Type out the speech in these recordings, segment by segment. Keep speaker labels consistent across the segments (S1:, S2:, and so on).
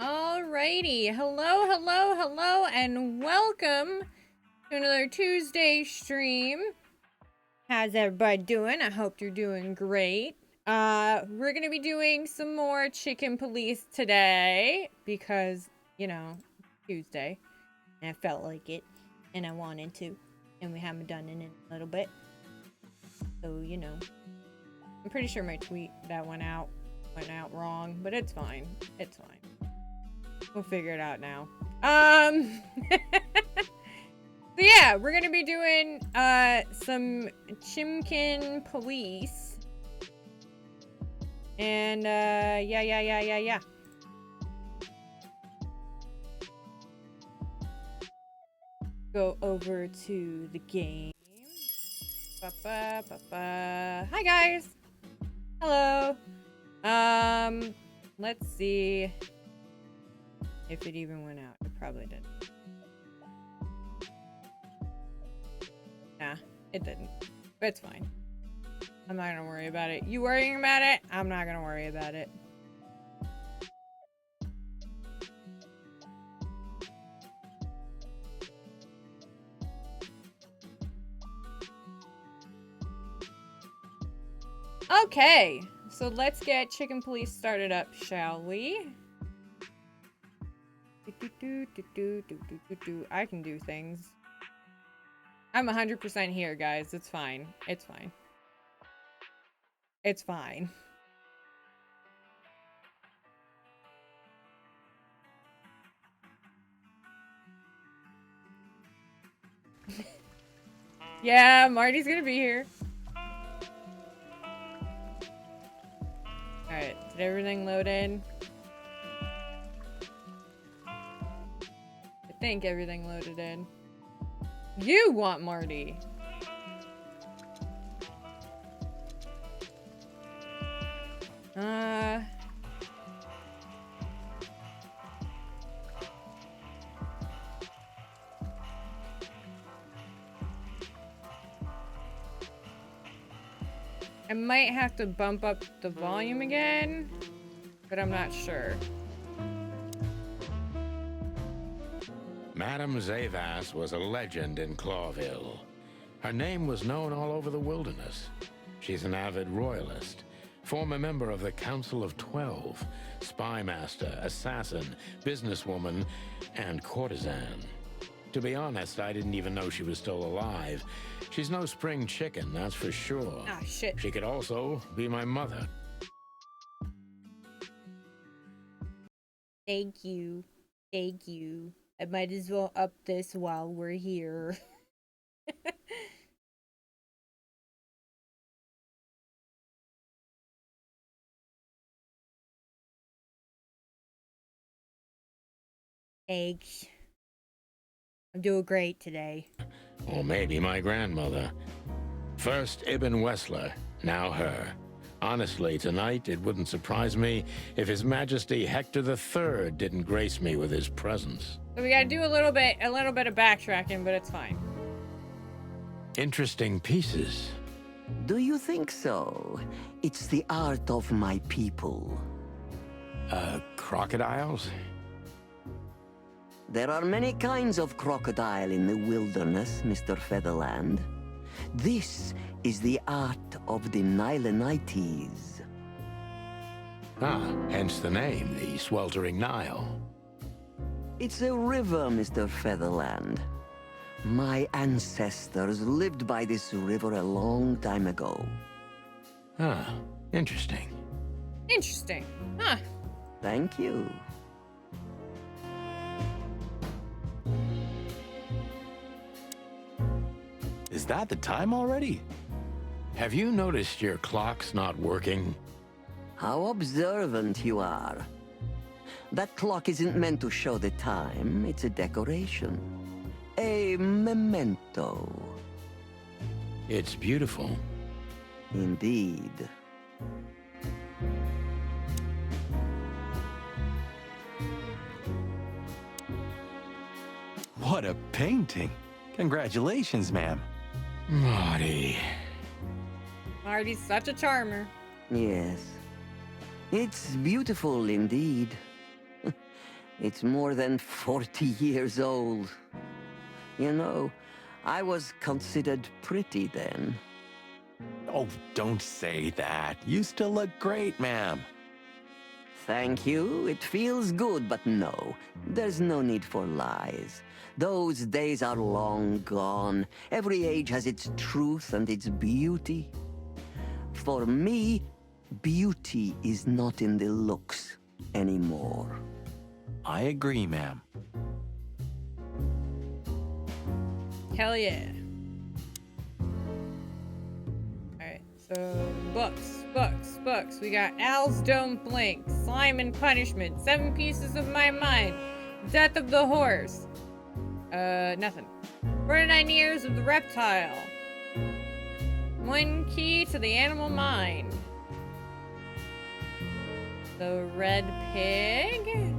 S1: Alrighty, hello, and welcome to another Tuesday stream. How's everybody doing? I hope you're doing great. We're gonna be doing some more Chicken Police today because, you know, Tuesday, and I felt like it, and I wanted to, and we haven't done it in a little bit. So, you know, I'm pretty sure my tweet that went out wrong, but it's fine. It's fine. We'll figure it out now. So yeah, we're gonna be doing some Chimkin Police. And yeah. Go over to the game. Hi guys. Hello. Let's see if it even went out. It probably didn't. Nah, it didn't. But it's fine. I'm not gonna worry about it. You worrying about it? I'm not gonna worry about it. Okay, so let's get Chicken Police started up, shall we? I can do things. I'm 100% here, guys. It's fine. It's fine. It's fine. Yeah, Marty's gonna be here. Alright, did everything load in? I think everything loaded in. You want Marty. I might have to bump up the volume again, but I'm not sure.
S2: Madame Zavas was a legend in Clawville. Her name was known all over the wilderness. She's an avid royalist, former member of the Council of 12, spy master, assassin, businesswoman, and courtesan. To be honest, I didn't even know she was still alive. She's no spring chicken, that's for sure.
S1: Ah, shit.
S2: She could also be my mother.
S1: Thank you. Thank you. I might as well up this while we're here. Thanks. I'm doing great today.
S2: Or maybe my grandmother. First Ibn Wessler, now her. Honestly, tonight it wouldn't surprise me if His Majesty Hector III didn't grace me with his presence.
S1: So we gotta do a little bit of backtracking, but it's fine.
S2: Interesting pieces.
S3: Do you think so? It's the art of my people.
S2: Crocodiles?
S3: There are many kinds of crocodile in the wilderness, Mr. Featherland. This is the art of the Nilenites.
S2: Ah, hence the name, the Sweltering Nile.
S3: It's a river, Mr. Featherland. My ancestors lived by this river a long time ago.
S2: Ah, interesting.
S1: Interesting. Huh.
S3: Thank you.
S4: Is that the time already?
S2: Have you noticed your clock's not working?
S3: How observant you are. That clock isn't meant to show the time, it's a decoration. A memento.
S2: It's beautiful.
S3: Indeed.
S4: What a painting. Congratulations, ma'am.
S2: Marty.
S1: Marty's such a charmer.
S3: Yes. It's beautiful indeed. It's more than 40 years old. You know, I was considered pretty then.
S4: Oh, don't say that. You still look great, ma'am.
S3: Thank you. It feels good, but no. There's no need for lies. Those days are long gone. Every age has its truth and its beauty. For me, beauty is not in the looks anymore.
S4: I agree, ma'am.
S1: Hell yeah. Alright, so books. We got Owls Don't Blink, Slime and Punishment, 7 Pieces of My Mind, Death of the Horse. Nothing. 49 Years of the Reptile. 1 Key to the Animal Mind. The Red Pig.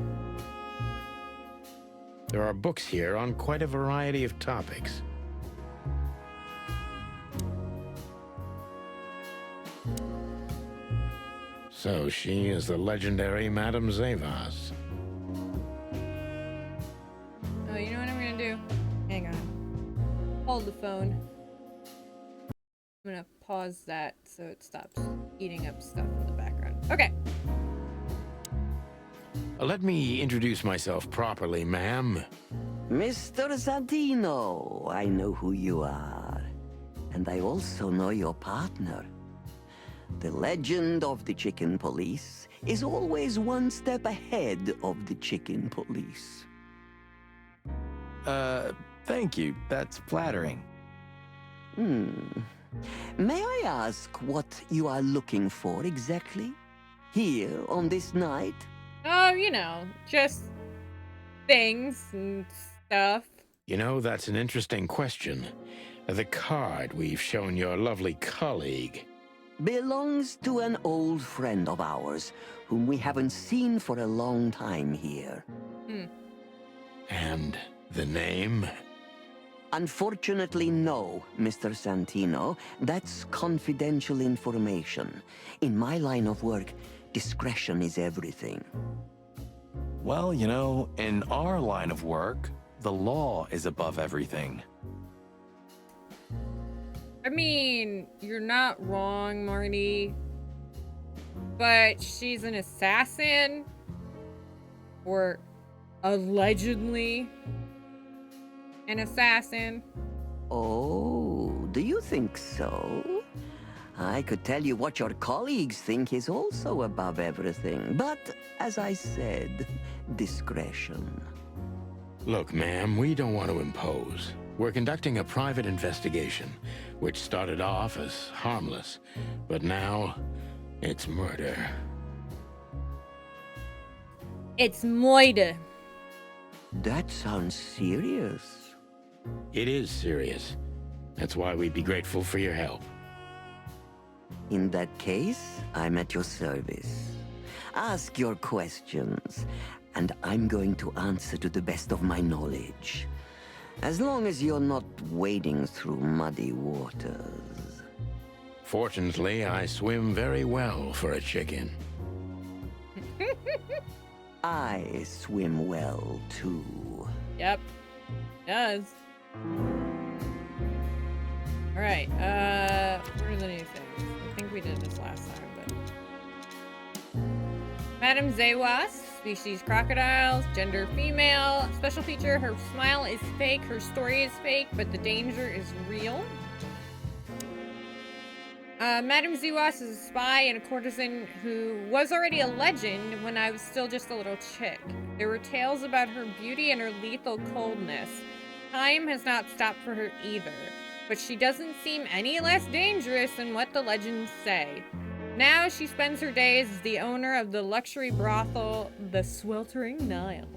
S2: There are books here on quite a variety of topics. So she is the legendary Madame Zavas.
S1: Oh, you know what I'm gonna do? Hang on. Hold the phone. I'm gonna pause that so it stops eating up stuff in the background. Okay.
S2: Let me introduce myself properly, ma'am.
S3: Mr. Santino, I know who you are. And I also know your partner. The legend of the Chicken Police is always one step ahead of the Chicken Police.
S4: Thank you. That's flattering.
S3: May I ask what you are looking for exactly? Here on this night?
S1: Oh, you know, just things and stuff.
S2: You know, that's an interesting question. The card we've shown your lovely colleague.
S3: Belongs to an old friend of ours, whom we haven't seen for a long time here.
S2: And the name?
S3: Unfortunately, no, Mr. Santino. That's confidential information. In my line of work, discretion is everything.
S4: Well, you know, in our line of work, the law is above everything.
S1: I mean, you're not wrong, Marty. But she's an assassin. Or allegedly an assassin.
S3: Oh, do you think so? I could tell you what your colleagues think is also above everything. But, as I said, discretion.
S2: Look, ma'am, we don't want to impose. We're conducting a private investigation, which started off as harmless, but now it's murder.
S1: It's murder.
S3: That sounds serious.
S2: It is serious. That's why we'd be grateful for your help.
S3: In that case, I'm at your service. Ask your questions, and I'm going to answer to the best of my knowledge. As long as you're not wading through muddy waters.
S2: Fortunately, I swim very well for a chicken.
S3: I swim well, too.
S1: Yep. Does. Alright, what are the new things? I think we did this last time, but... Madame Zawas, species crocodiles, gender female, special feature, her smile is fake, her story is fake, but the danger is real. Madame Zawas is a spy and a courtesan who was already a legend when I was still just a little chick. There were tales about her beauty and her lethal coldness. Time has not stopped for her either, but she doesn't seem any less dangerous than what the legends say. Now she spends her days as the owner of the luxury brothel, the Sweltering Nile.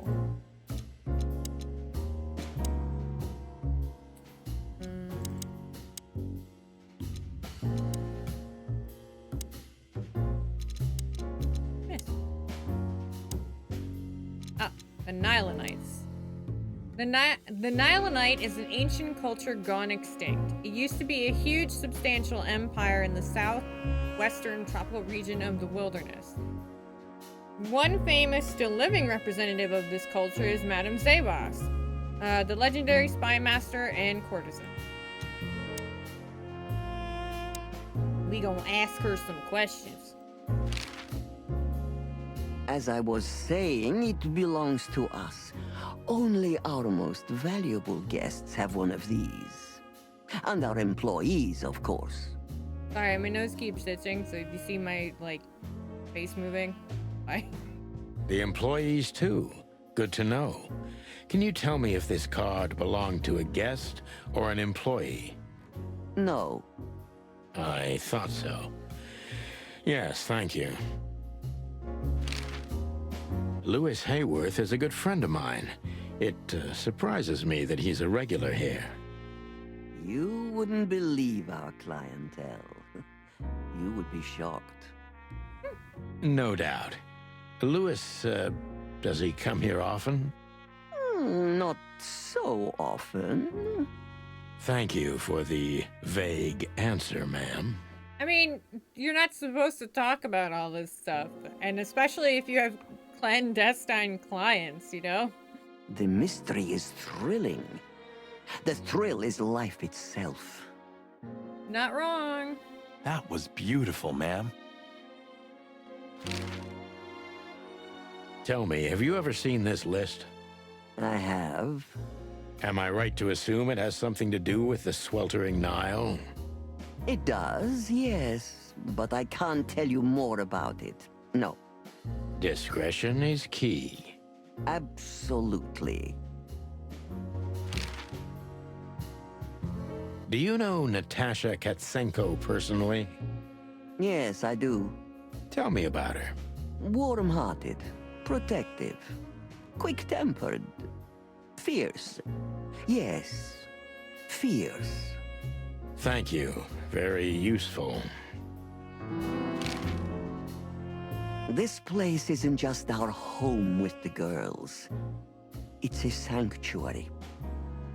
S1: The Nilonites. The Nilonite is an ancient culture gone extinct. It used to be a huge, substantial empire in the southwestern tropical region of the wilderness. One famous, still living representative of this culture is Madame Zavos, the legendary spy master and courtesan. We gonna ask her some questions.
S3: As I was saying, it belongs to us. Only our most valuable guests have one of these. And our employees, of course.
S1: Sorry, my nose keeps itching, so if you see my, like, face moving, bye.
S2: The employees, too. Good to know. Can you tell me if this card belonged to a guest or an employee?
S3: No.
S2: I thought so. Yes, thank you. Louis Hayworth is a good friend of mine. It surprises me that he's a regular here.
S3: You wouldn't believe our clientele. You would be shocked.
S2: No doubt. Louis, does he come here often?
S3: Not so often.
S2: Thank you for the vague answer, ma'am.
S1: I mean, you're not supposed to talk about all this stuff, and especially if you have clandestine clients, you know?
S3: The mystery is thrilling. The thrill is life itself.
S1: Not wrong.
S4: That was beautiful, ma'am.
S2: Tell me, have you ever seen this list?
S3: I have.
S2: Am I right to assume it has something to do with the sweltering Nile?
S3: It does, yes, but I can't tell you more about it. No.
S2: Discretion is key.
S3: Absolutely.
S2: Do you know Natasha Katsenko personally?
S3: Yes, I do.
S2: Tell me about her.
S3: Warm-hearted, protective, quick-tempered, fierce. Yes, fierce.
S2: Thank you. Very useful.
S3: This place isn't just our home with the girls. It's a sanctuary.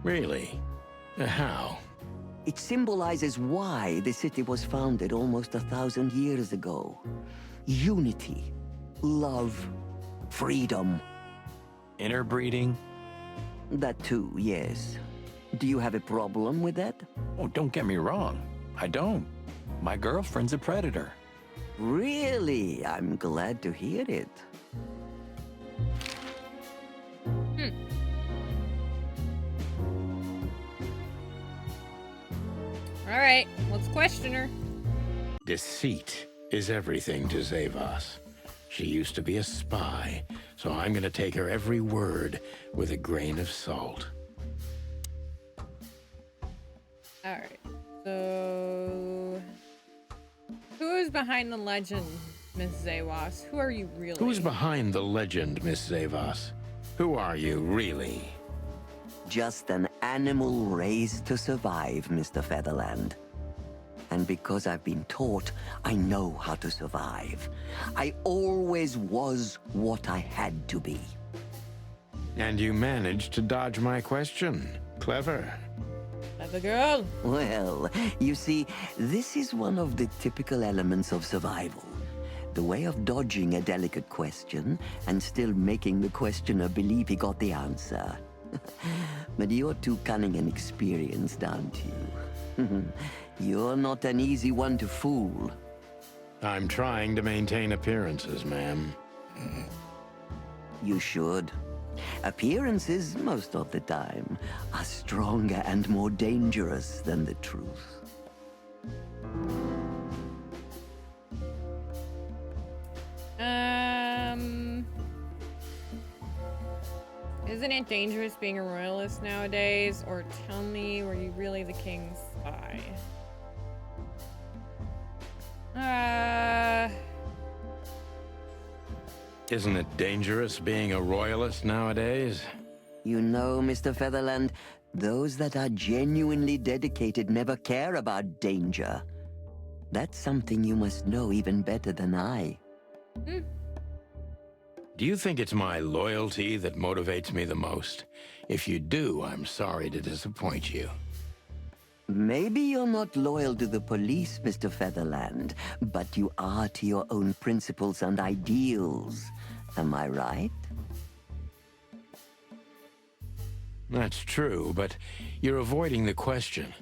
S2: Really? How?
S3: It symbolizes why the city was founded almost 1,000 years ago. Unity, love, freedom.
S4: Interbreeding?
S3: That too, yes. Do you have a problem with that?
S4: Oh, don't get me wrong. I don't. My girlfriend's a predator.
S3: Really? I'm glad to hear it.
S1: All right, let's question her.
S2: Deceit is everything to Zavos. She used to be a spy, so I'm gonna take her every word with a grain of salt.
S1: All right, so who is behind the legend, Miss Zavos? Who are you really?
S2: Who's behind the legend, Miss Zavos? Who are you, really?
S3: Just an animal raised to survive, Mr. Featherland. And because I've been taught, I know how to survive. I always was what I had to be.
S2: And you managed to dodge my question. Clever.
S1: Clever girl.
S3: Well, you see, this is one of the typical elements of survival. The way of dodging a delicate question and still making the questioner believe he got the answer. But you're too cunning and experienced, aren't you? You're not an easy one to fool.
S2: I'm trying to maintain appearances, ma'am.
S3: You should. Appearances, most of the time, are stronger and more dangerous than the truth.
S1: Isn't it dangerous being a royalist nowadays? Or tell me, were you really the king's spy?
S2: Isn't it dangerous being a royalist nowadays?
S3: You know, Mr. Featherland, those that are genuinely dedicated never care about danger. That's something you must know even better than I.
S2: Do you think it's my loyalty that motivates me the most? If you do, I'm sorry to disappoint you.
S3: Maybe you're not loyal to the police, Mr. Featherland, but you are to your own principles and ideals. Am I right?
S2: That's true, but you're avoiding the question.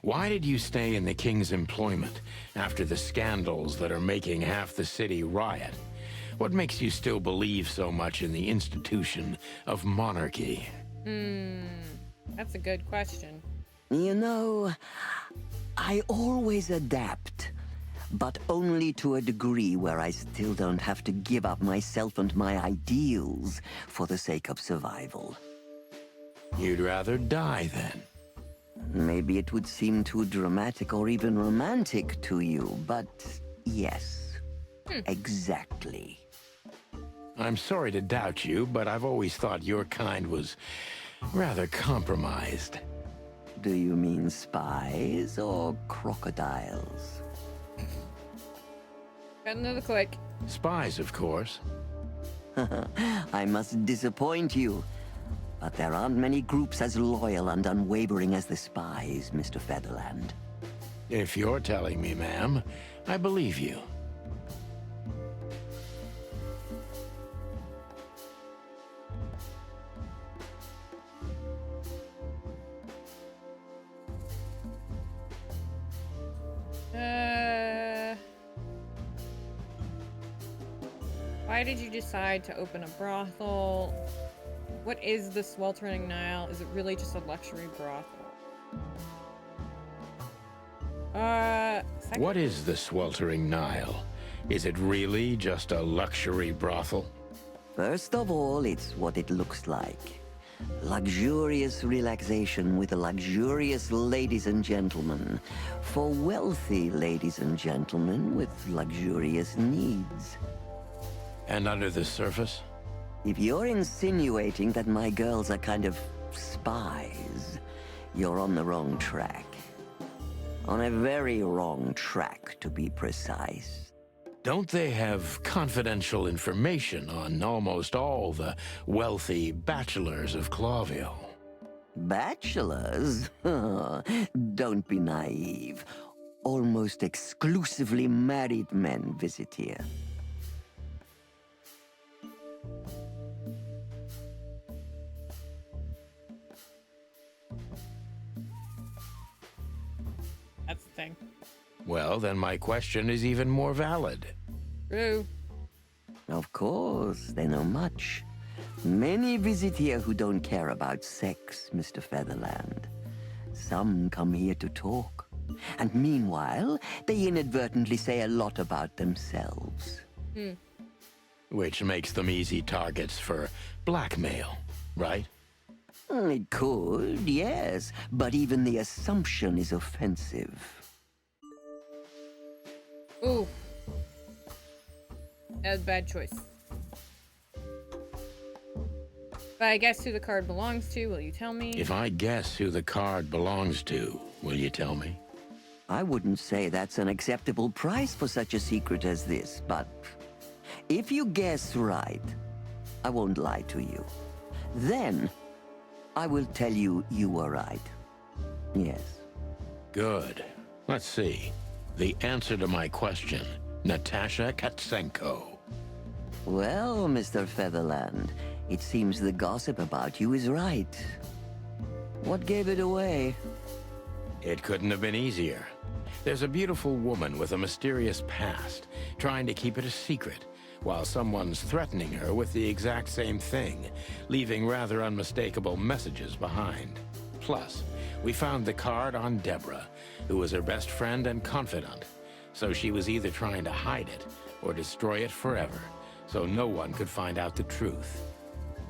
S2: Why did you stay in the king's employment after the scandals that are making half the city riot? What makes you still believe so much in the institution of monarchy?
S1: That's a good question.
S3: You know, I always adapt, but only to a degree where I still don't have to give up myself and my ideals for the sake of survival.
S2: You'd rather die then?
S3: Maybe it would seem too dramatic or even romantic to you, but yes, exactly.
S2: I'm sorry to doubt you, but I've always thought your kind was rather compromised.
S3: Do you mean spies or crocodiles?
S1: Got another click.
S2: Spies, of course.
S3: I must disappoint you, but there aren't many groups as loyal and unwavering as the spies, Mr. Featherland.
S2: If you're telling me, ma'am, I believe you.
S1: Why did you decide to open a brothel? What is the Sweltering Nile? Is it really just a luxury brothel?
S2: What is the Sweltering Nile? Is it really just a luxury brothel?
S3: First of all, it's what it looks like. Luxurious relaxation with luxurious ladies and gentlemen. For wealthy ladies and gentlemen with luxurious needs.
S2: And under the surface?
S3: If you're insinuating that my girls are kind of spies, you're on the wrong track. On a very wrong track, to be precise.
S2: Don't they have confidential information on almost all the wealthy bachelors of Clawville?
S3: Bachelors? Don't be naive. Almost exclusively married men visit here.
S1: That's the thing.
S2: Well, then my question is even more valid.
S1: True.
S3: Of course, they know much. Many visit here who don't care about sex, Mr. Featherland. Some come here to talk. And meanwhile, they inadvertently say a lot about themselves.
S2: Which makes them easy targets for blackmail, right?
S3: It could, yes, but even the assumption is offensive.
S1: Ooh. That was a bad choice. But I guess who the card belongs to, will you tell me?
S2: If I guess who the card belongs to, will you tell me?
S3: I wouldn't say that's an acceptable price for such a secret as this, but if you guess right, I won't lie to you. Then, I will tell you you were right. Yes.
S2: Good. Let's see. The answer to my question, Natasha Katsenko.
S3: Well, Mr. Featherland, it seems the gossip about you is right. What gave it away?
S2: It couldn't have been easier. There's a beautiful woman with a mysterious past, trying to keep it a secret, while someone's threatening her with the exact same thing, leaving rather unmistakable messages behind. Plus, we found the card on Deborah, who was her best friend and confidant, so she was either trying to hide it or destroy it forever, so no one could find out the truth.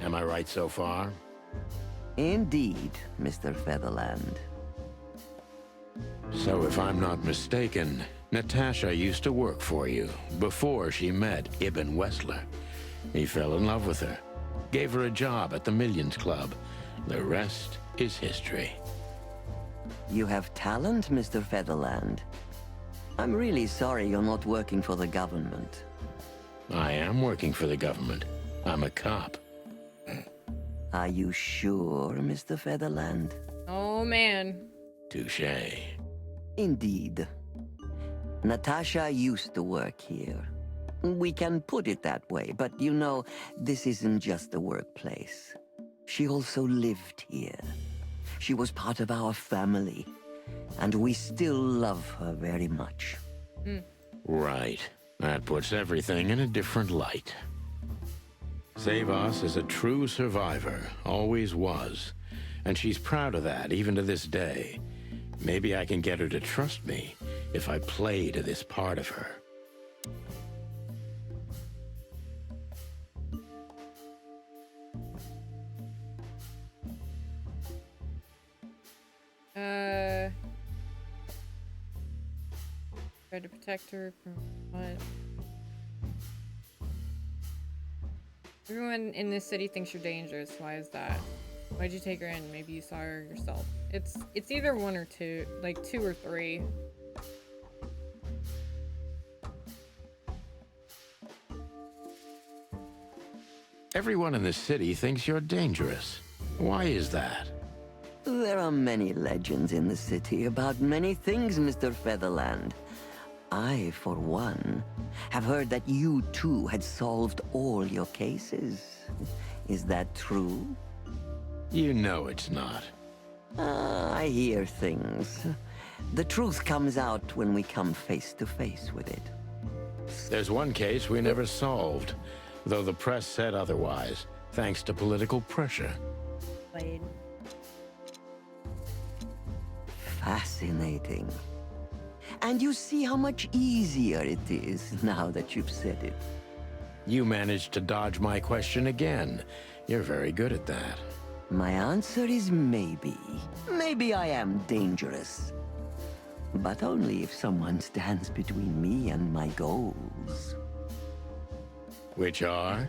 S2: Am I right so far?
S3: Indeed, Mr. Featherland.
S2: So if I'm not mistaken, Natasha used to work for you before she met Ibn Wessler. He fell in love with her, gave her a job at the Millions Club. The rest is history.
S3: You have talent, Mr. Featherland. I'm really sorry you're not working for the government.
S2: I am working for the government. I'm a cop.
S3: Are you sure, Mr. Featherland?
S1: Oh, man.
S2: Touché.
S3: Indeed. Natasha used to work here. We can put it that way, but you know, this isn't just a workplace. She also lived here. She was part of our family, and we still love her very much.
S2: Right. That puts everything in a different light. Zavos is a true survivor, always was. And she's proud of that, even to this day. Maybe I can get her to trust me if I play to this part of her.
S1: Try to protect her from what? Everyone in this city thinks you're dangerous. Why is that? Why'd you take her in? Maybe you saw her yourself. It's either one or two, like 2 or 3.
S2: Everyone in the city thinks you're dangerous. Why is that?
S3: There are many legends in the city about many things, Mr. Featherland. I, for one, have heard that you too had solved all your cases. Is that true?
S2: You know it's not.
S3: I hear things. The truth comes out when we come face to face with it.
S2: There's one case we never solved, though the press said otherwise, thanks to political pressure.
S1: Played.
S3: Fascinating. And you see how much easier it is now that you've said it.
S2: You managed to dodge my question again. You're very good at that.
S3: My answer is maybe. Maybe I am dangerous. But only if someone stands between me and my goals.
S2: Which are?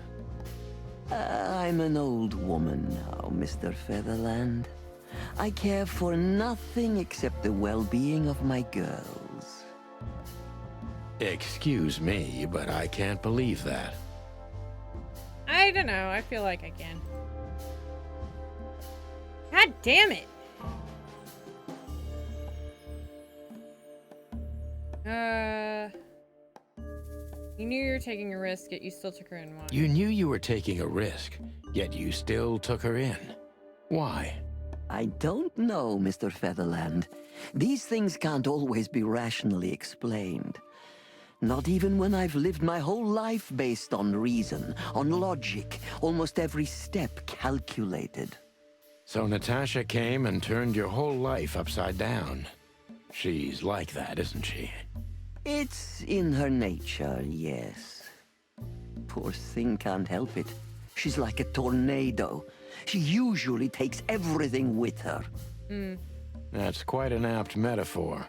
S3: I'm an old woman now, Mr. Featherland. I care for nothing except the well-being of my girls.
S2: Excuse me, but I can't believe that.
S1: I don't know. I feel like I can. God damn it. You knew you were taking a risk, yet you still took her in. Why?
S2: You knew you were taking a risk, yet you still took her in. Why?
S3: I don't know, Mr. Featherland. These things can't always be rationally explained. Not even when I've lived my whole life based on reason, on logic, almost every step calculated.
S2: So Natasha came and turned your whole life upside down. She's like that, isn't she?
S3: It's in her nature, yes. Poor thing can't help it. She's like a tornado. She usually takes everything with her.
S2: That's quite an apt metaphor.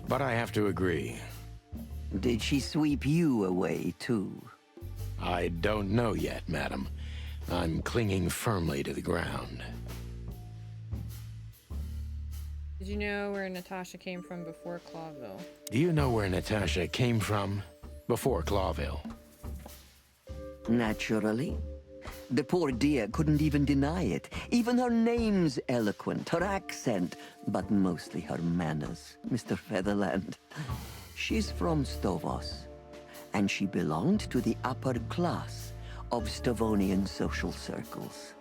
S2: But I have to agree.
S3: Did she sweep you away, too?
S2: I don't know yet, madam. I'm clinging firmly to the ground.
S1: Did you know where Natasha came from before Clawville?
S2: Do you know where Natasha came from before Clawville?
S3: Naturally. The poor dear couldn't even deny it. Even her name's eloquent, her accent, but mostly her manners, Mr. Featherland. She's from Stovos, and she belonged to the upper class of Stavonian social circles.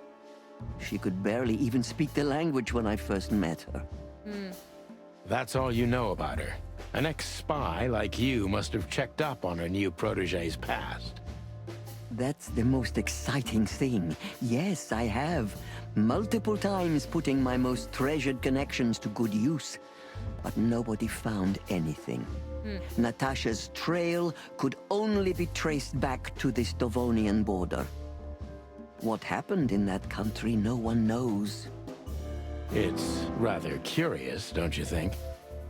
S3: She could barely even speak the language when I first met her.
S2: That's all you know about her. An ex-spy like you must have checked up on her new protege's past.
S3: That's the most exciting thing. Yes, I have. Multiple times putting my most treasured connections to good use. But nobody found anything. Natasha's trail could only be traced back to the Stavonian border. What happened in that country, no one knows.
S2: It's rather curious, don't you think?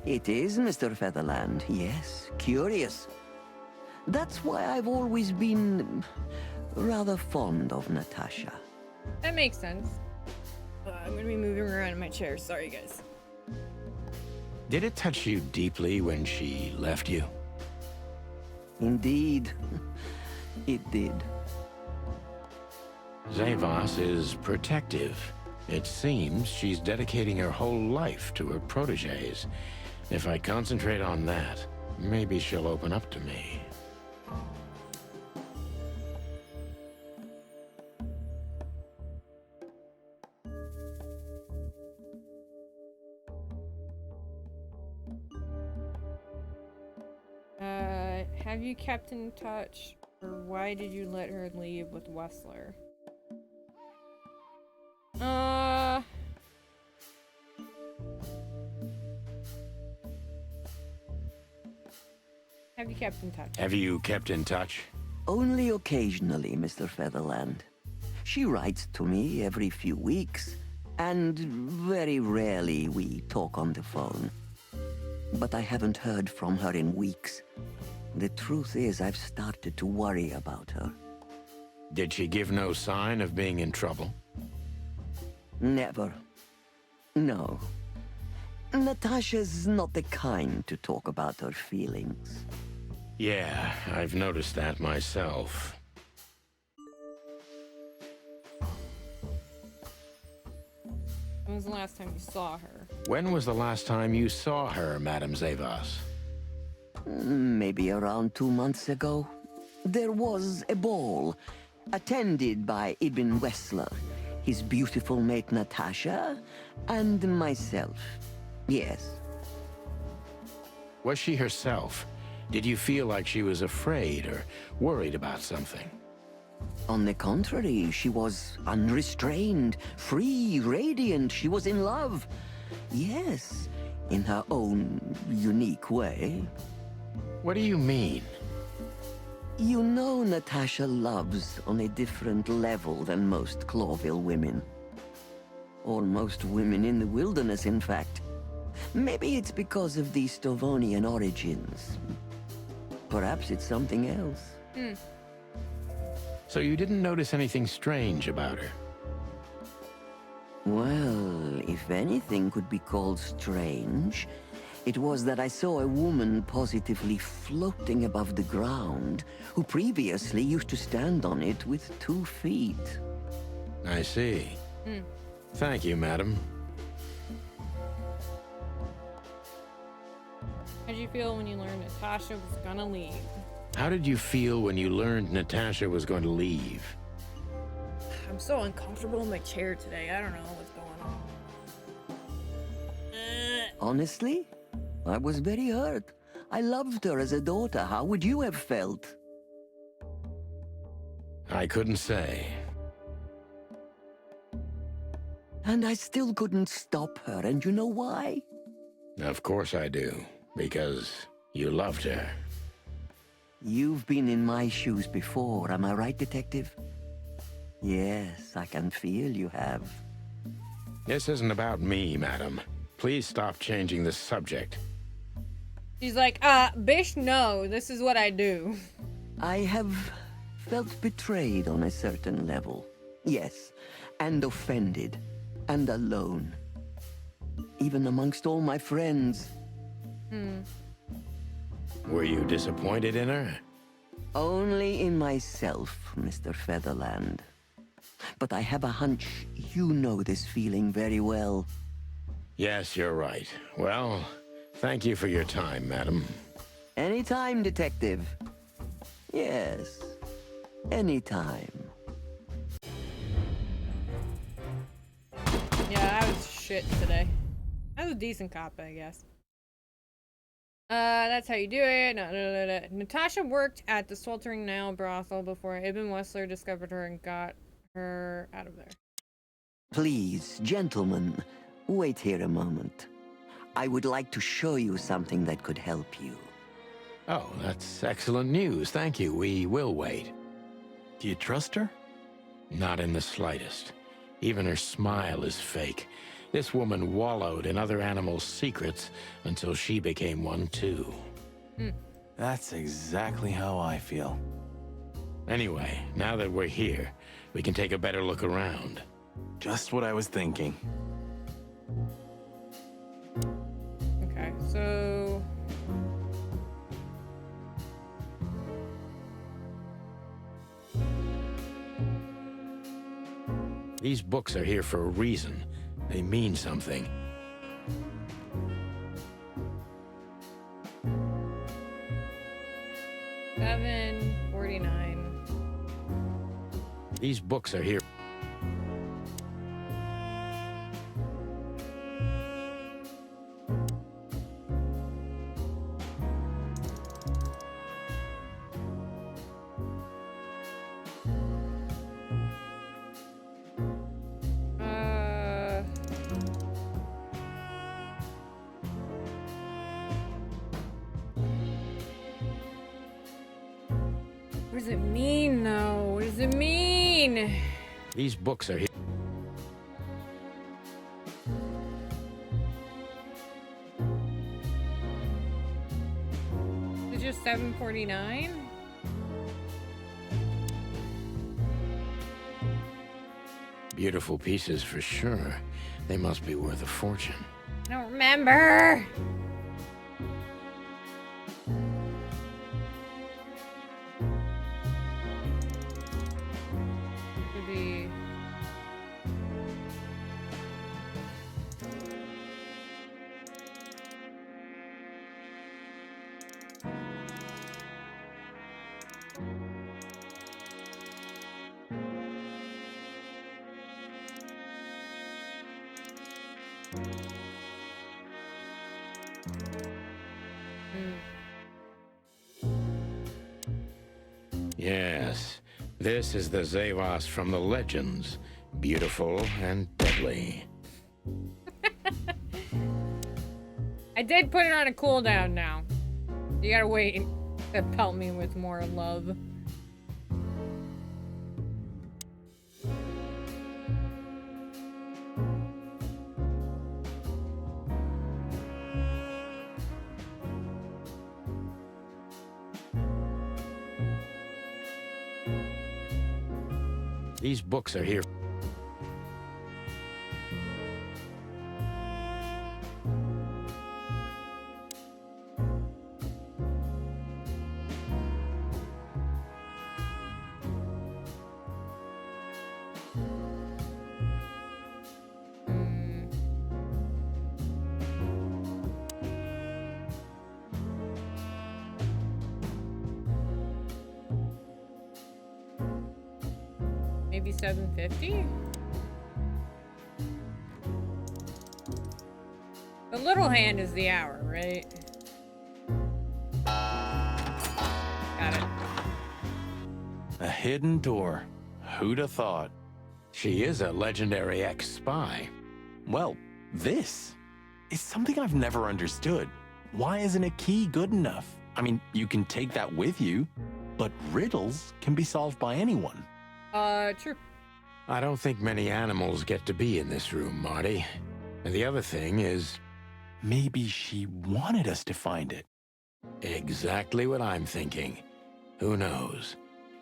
S3: It is, Mr. Featherland, yes, curious. That's why I've always been rather fond of Natasha.
S1: That makes sense. I'm gonna be moving around in my chair. Sorry, guys.
S2: Did it touch you deeply when she left you?
S3: Indeed, it did.
S2: Zavos is protective. It seems she's dedicating her whole life to her protégés. If I concentrate on that, maybe she'll open up to me.
S1: Have you kept in touch, or why did you let her leave with Wessler? Have you kept in touch?
S2: Have you kept in touch?
S3: Only occasionally, Mr. Featherland. She writes to me every few weeks, and very rarely we talk on the phone. But I haven't heard from her in weeks. The truth is, I've started to worry about her.
S2: Did she give no sign of being in trouble?
S3: Never. No. Natasha's not the kind to talk about her feelings.
S2: Yeah, I've noticed that myself.
S1: When was the last time you saw her?
S2: When was the last time you saw her, Madame Zavas?
S3: Maybe around 2 months ago. There was a ball, attended by Ibn Wessler, his beautiful mate Natasha, and myself. Yes.
S2: Was she herself? Did you feel like she was afraid or worried about something?
S3: On the contrary, she was unrestrained, free, radiant. She was in love. Yes, in her own unique way.
S2: What do you mean?
S3: You know Natasha loves on a different level than most Clawville women. Or most women in the wilderness, in fact. Maybe it's because of the Stovonian origins. Perhaps it's something else.
S2: So you didn't notice anything strange about her?
S3: Well, if anything could be called strange, it was that I saw a woman positively floating above the ground, who previously used to stand on it with 2 feet.
S2: I see. Thank you, madam.
S1: How did you feel when you learned Natasha was gonna leave?
S2: How did you feel when you learned Natasha was going to leave?
S1: I'm so uncomfortable in my chair today. I don't know what's going on.
S3: Honestly, I was very hurt. I loved her as a daughter. How would you have felt?
S2: I couldn't say.
S3: And I still couldn't stop her, and you know why?
S2: Of course I do. Because you loved her.
S3: You've been in my shoes before, am I right, Detective? Yes, I can feel you have.
S2: This isn't about me, madam. Please stop changing the subject.
S1: She's like, Bish, no, this is what I do.
S3: I have felt betrayed on a certain level. Yes, and offended, and alone. Even amongst all my friends.
S2: Were you disappointed in her?
S3: Only in myself, Mr. Featherland. But I have a hunch you know this feeling very well.
S2: Yes, you're right. Well, thank you for your time, madam.
S3: Anytime, Detective. Yes, anytime.
S1: Yeah, I was shit today. I was a decent cop, I guess. That's how you do it. Natasha worked at the Sweltering Nail brothel before Ibn Wessler discovered her and got her out of there.
S3: Please, gentlemen, wait here a moment. I would like to show you something that could help you.
S2: Oh, that's excellent news. Thank you. We will wait.
S4: Do you trust her?
S2: Not in the slightest. Even her smile is fake. This woman wallowed in other animals' secrets until she became one too.
S4: That's exactly how I feel.
S2: Anyway, now that we're here, we can take a better look around.
S4: Just what I was thinking.
S1: Okay, so...
S2: These books are here for a reason. They mean something.
S1: $7.49.
S2: These books are here.
S1: What does it mean, though? What does it mean?
S2: These books are here.
S1: Is it just $7.49?
S2: Beautiful pieces for sure. They must be worth a fortune.
S1: I don't remember. Could be.
S2: Yes, this is the Zavos from the legends. Beautiful and deadly.
S1: I did put it on a cooldown now. You gotta wait to pelt me with more love.
S2: These books are here.
S1: Maybe $7.50? The little hand is the hour, right? Got it.
S4: A hidden door. Who'd have thought?
S2: She is a legendary ex-spy.
S4: Well, this is something I've never understood. Why isn't a key good enough? I mean, you can take that with you, but riddles can be solved by anyone.
S1: True.
S2: I don't think many animals get to be in this room, Marty. And the other thing is...
S4: Maybe she wanted us to find it.
S2: exactly what I'm thinking. Who knows?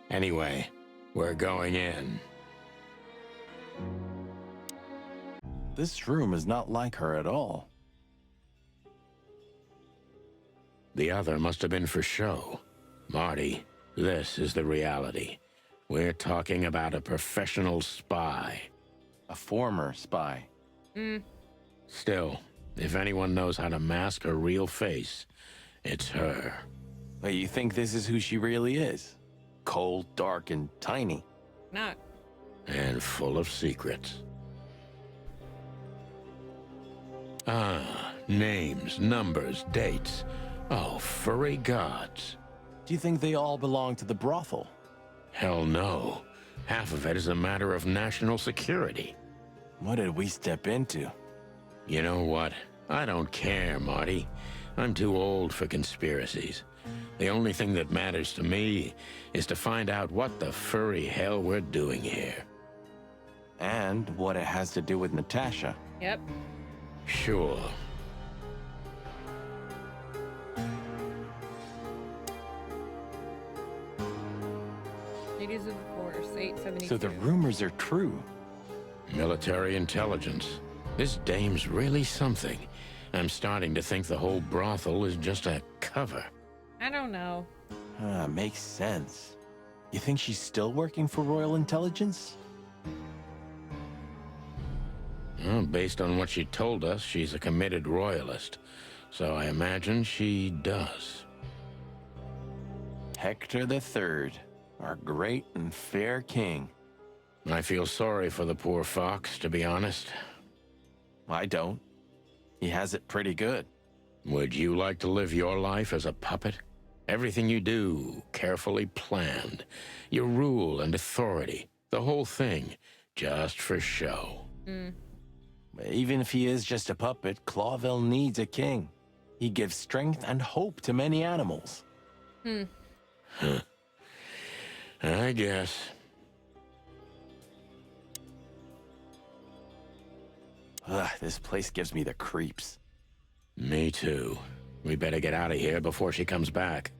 S2: Anyway, we're going in.
S4: This room is not like her at all.
S2: The other must have been for show. Marty, this is the reality. We're talking about a professional spy.
S4: A former spy.
S2: Still, if anyone knows how to mask her real face, it's her.
S4: But you think this is who she really is? Cold, dark, and tiny.
S1: Not.
S2: And full of secrets. Ah, names, numbers, dates. Oh, furry gods.
S4: Do you think they all belong to the brothel?
S2: Hell no. Half of it is a matter of national security.
S4: What did we step into?
S2: You know what? I don't care, Marty. I'm too old for conspiracies. The only thing that matters to me is to find out what the furry hell we're doing here.
S4: And what it has to do with Natasha.
S1: Yep.
S2: Sure.
S1: Ladies of the Force, 872.
S4: So the rumors are true.
S2: Military intelligence. This dame's really something. I'm starting to think the whole brothel is just a cover.
S1: I don't know.
S4: Makes sense. You think she's still working for Royal Intelligence?
S2: Well, based on what she told us, she's a committed royalist. So I imagine she does.
S4: Hector III, our great and fair king.
S2: I feel sorry for the poor fox, to be honest.
S4: I don't. He has it pretty good.
S2: Would you like to live your life as a puppet? Everything you do, carefully planned. Your rule and authority, the whole thing, just for show.
S4: Even if he is just a puppet, Clawville needs a king. He gives strength and hope to many animals.
S2: I guess.
S4: Ugh, this place gives me the creeps.
S2: Me too. We better get out of here before she comes back.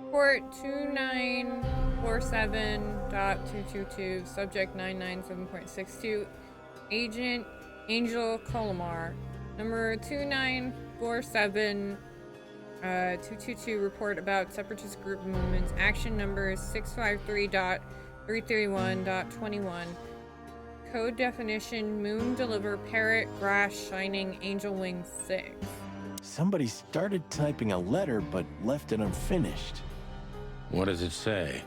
S1: Report 2947.222, subject 997.62, Agent Angel Colomar. Number 2947.222, report about separatist group movements. Action number 653.331.21. Code definition: Moon Deliver Parrot Grass Shining Angel Wing 6.
S4: Somebody started typing a letter but left it unfinished.
S2: What does it say?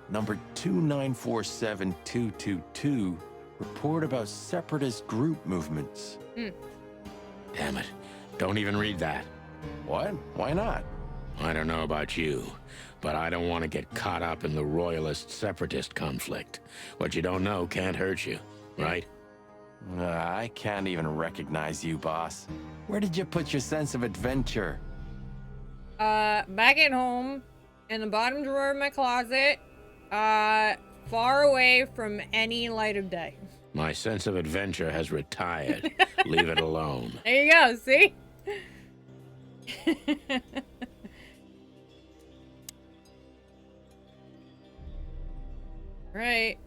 S4: Number 2947.222, report about separatist group movements.
S2: Damn it. Don't even read that.
S4: What? Why not?
S2: I don't know about you, but I don't want to get caught up in the royalist-separatist conflict. What you don't know can't hurt you, right?
S4: I can't even recognize you, boss. Where did you put your sense of adventure?
S1: Back at home, in the bottom drawer of my closet, far away from any light of day.
S2: My sense of adventure has retired. Leave it alone.
S1: There you go, see? Right.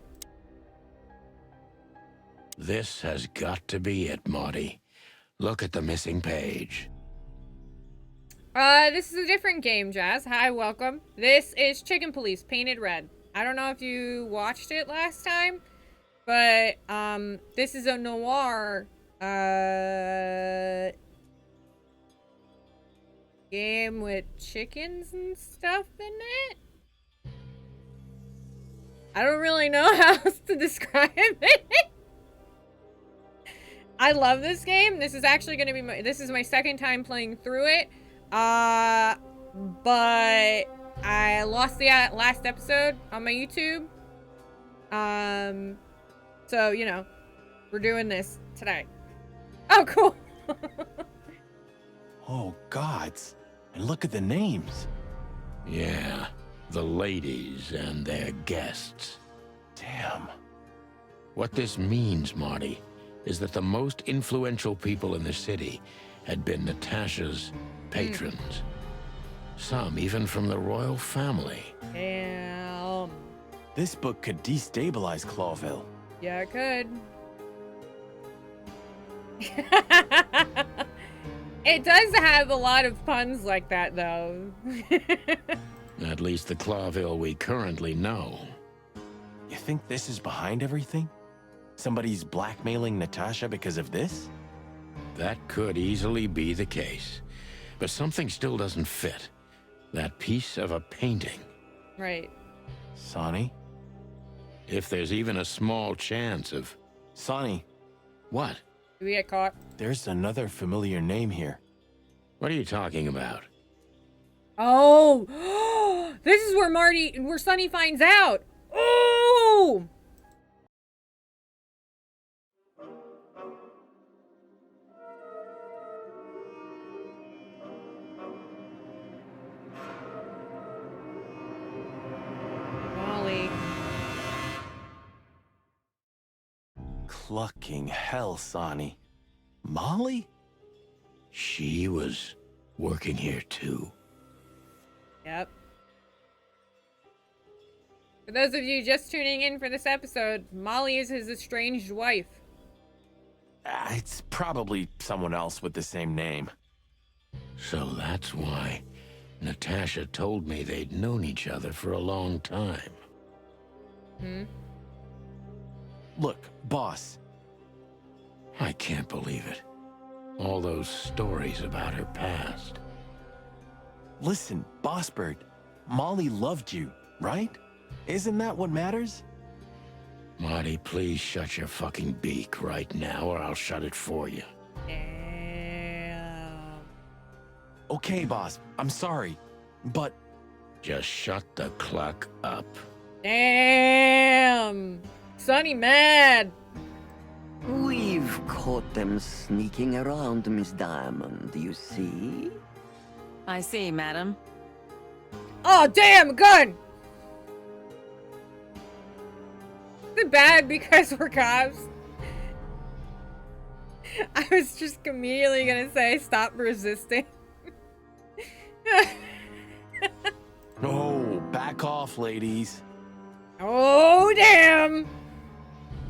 S2: This has got to be it, Marty. Look at the missing page.
S1: This is a different game, Jazz. Hi, welcome. This is Chicken Police, painted red. I don't know if you watched it last time, but, this is a noir, game with chickens and stuff in it. I don't really know how else to describe it. I love this game. This is actually going to be this is my second time playing through it. But I lost the last episode on my YouTube. So, you know, we're doing this today. Oh, cool.
S4: Oh, gods. And look at the names.
S2: Yeah, the ladies and their guests.
S4: Damn.
S2: What this means, Marty, is that the most influential people in the city had been Natasha's patrons. Some even from the royal family.
S1: Damn.
S4: This book could destabilize Clawville.
S1: Yeah, it could. It does have a lot of puns like that, though.
S2: At least the Clawville we currently know.
S4: You think this is behind everything? Somebody's blackmailing Natasha because of this?
S2: That could easily be the case. But something still doesn't fit. That piece of a painting.
S1: Right.
S4: Sonny?
S2: If there's even a small chance of...
S4: Sonny,
S2: What?
S1: Do we get caught?
S4: there's another familiar name here.
S2: What are you talking about?
S1: Oh! This is where Sonny finds out! Oh! Molly.
S4: Clucking hell, Sonny. Molly?
S2: She was working here too.
S1: Yep. For those of you just tuning in for this episode, Molly is his estranged wife.
S4: It's probably someone else with the same name.
S2: So that's why Natasha told me they'd known each other for a long time.
S4: Look, boss.
S2: I can't believe it. All those stories about her past.
S4: Listen, Bossbird. Molly loved you, right? Isn't that what matters?
S2: Marty, please shut your fucking beak right now, or I'll shut it for you.
S1: Damn.
S4: Okay, boss. I'm sorry. But
S2: Just shut the cluck up.
S1: Damn. Sonny mad.
S3: We've caught them sneaking around, Miss Diamond, you see?
S5: I see, madam.
S1: Oh, damn, a gun. Is it bad because we're cops? I was just immediately gonna say stop resisting.
S4: no, back off, ladies.
S1: Oh, damn.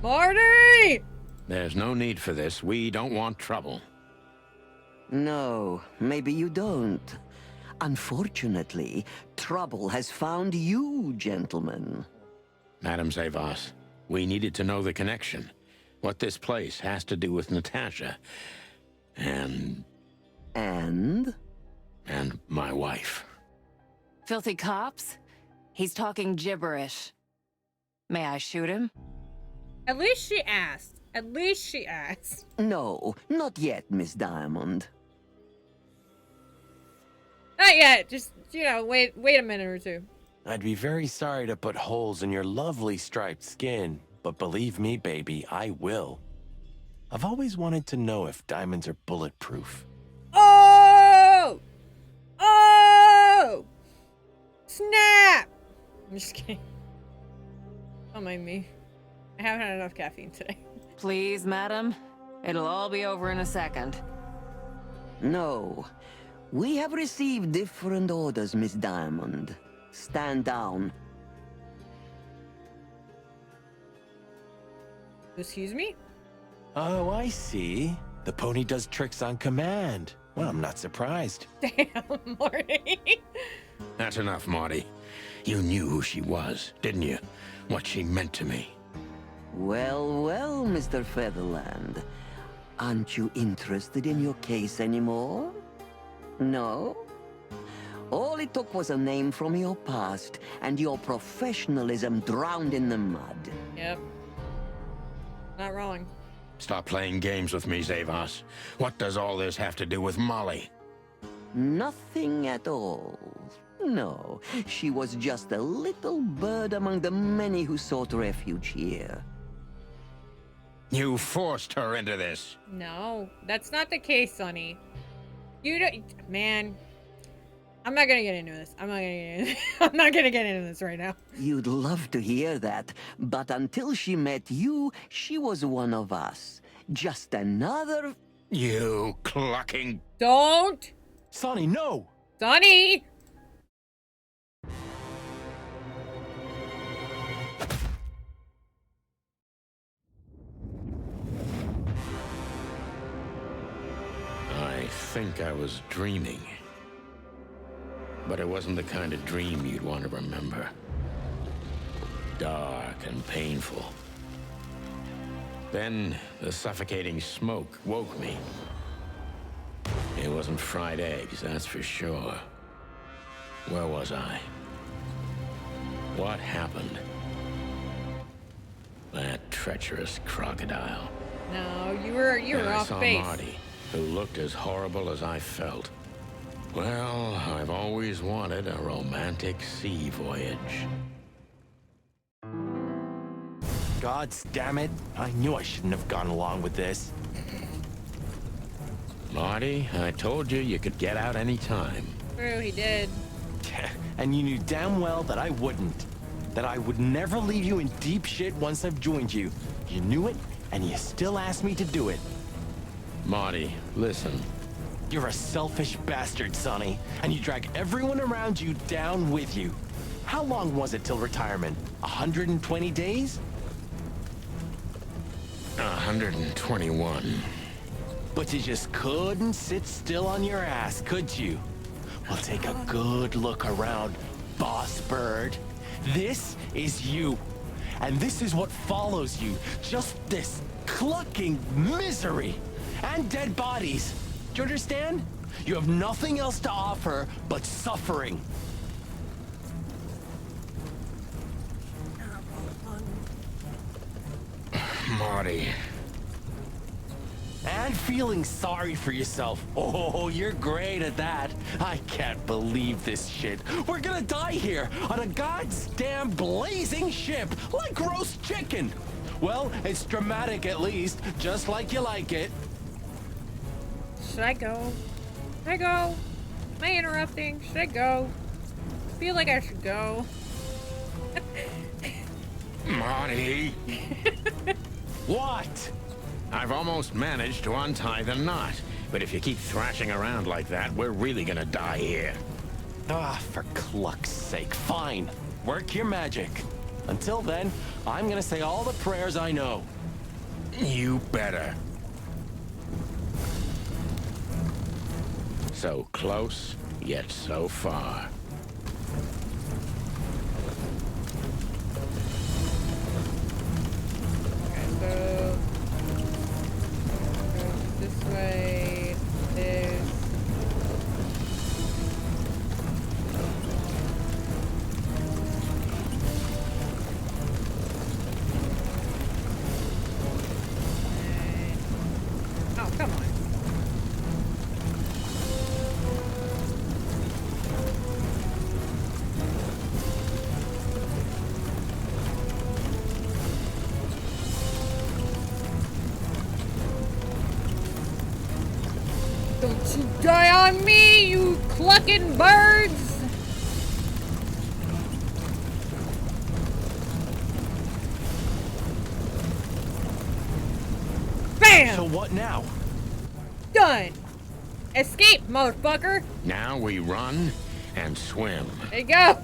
S1: Marty!
S2: There's no need for this. We don't want trouble.
S3: No, maybe you don't. Unfortunately, trouble has found you, gentlemen.
S2: Madam Zavas, we needed to know the connection. What this place has to do with Natasha. And my wife.
S5: Filthy cops? He's talking gibberish. May I shoot him?
S1: At least she asked. At least she asked.
S3: No, not yet, Miss Diamond.
S1: Not yet. Just, you know, wait a minute or two.
S4: I'd be very sorry to put holes in your lovely striped skin, but believe me, baby, I will. I've always wanted to know if diamonds are bulletproof.
S1: Oh! Oh! Snap! I'm just kidding. Don't mind me. I haven't had enough caffeine today.
S5: Please, madam. It'll all be over in a second.
S3: No. We have received different orders, Miss Diamond. Stand down.
S1: Excuse me?
S4: Oh, I see. The pony does tricks on command. Well, I'm not surprised.
S1: Damn, Marty.
S2: That's enough, Marty. You knew who she was, didn't you? What she meant to me.
S3: Well, well, Mr. Featherland. Aren't you interested in your case anymore? No? All it took was a name from your past, and your professionalism drowned in the mud.
S1: Yep. Not wrong.
S2: Stop playing games with me, Zavas. What does all this have to do with Molly?
S3: Nothing at all. No, she was just a little bird among the many who sought refuge here.
S2: You forced her into this.
S1: No, that's not the case, Sonny. You don't, man. I'm not gonna get into this. I'm not gonna get into this right now.
S3: You'd love to hear that, but until she met you, she was one of us. Just another...
S2: You clucking...
S1: Don't!
S4: Sonny, no!
S1: Sonny!
S2: I think I was dreaming. But it wasn't the kind of dream you'd want to remember. Dark and painful. Then the suffocating smoke woke me. It wasn't fried eggs, that's for sure. Where was I? What happened? That treacherous crocodile.
S1: No, you were
S2: And I
S1: off
S2: saw
S1: base.
S2: Marty, who looked as horrible as I felt. Well, I've always wanted a romantic sea voyage.
S4: Gods damn it. I knew I shouldn't have gone along with this.
S2: Marty, I told you you could get out any time.
S1: True, he did.
S4: And you knew damn well that I wouldn't. That I would never leave you in deep shit once I've joined you. You knew it, and you still asked me to do it.
S2: Marty, listen.
S4: You're a selfish bastard, Sonny, and you drag everyone around you down with you. How long was it till retirement? 120 days?
S2: 121.
S4: But you just couldn't sit still on your ass, could you? Well, take a good look around, Boss Bird. This is you. And this is what follows you. Just this clucking misery. And dead bodies. Do you understand? You have nothing else to offer but suffering.
S2: Marty.
S4: And feeling sorry for yourself. Oh, you're great at that. I can't believe this shit. We're gonna die here on a goddamn blazing ship like roast chicken. Well, it's dramatic at least, just like you like it.
S1: Should I go? Should I go? Am I interrupting? Should I go? I feel like I should go.
S2: Marty.
S4: What?
S2: I've almost managed to untie the knot. But if you keep thrashing around like that, we're really gonna die here.
S4: Ah, for cluck's sake. Fine. Work your magic. Until then, I'm gonna say all the prayers I know.
S2: You better. So close, yet so far.
S1: Okay, so this way, this. Oh, come on. Don't you die on me, you clucking birds! Bam!
S4: So what now?
S1: Done! Escape, motherfucker!
S2: Now we run and swim.
S1: There you go!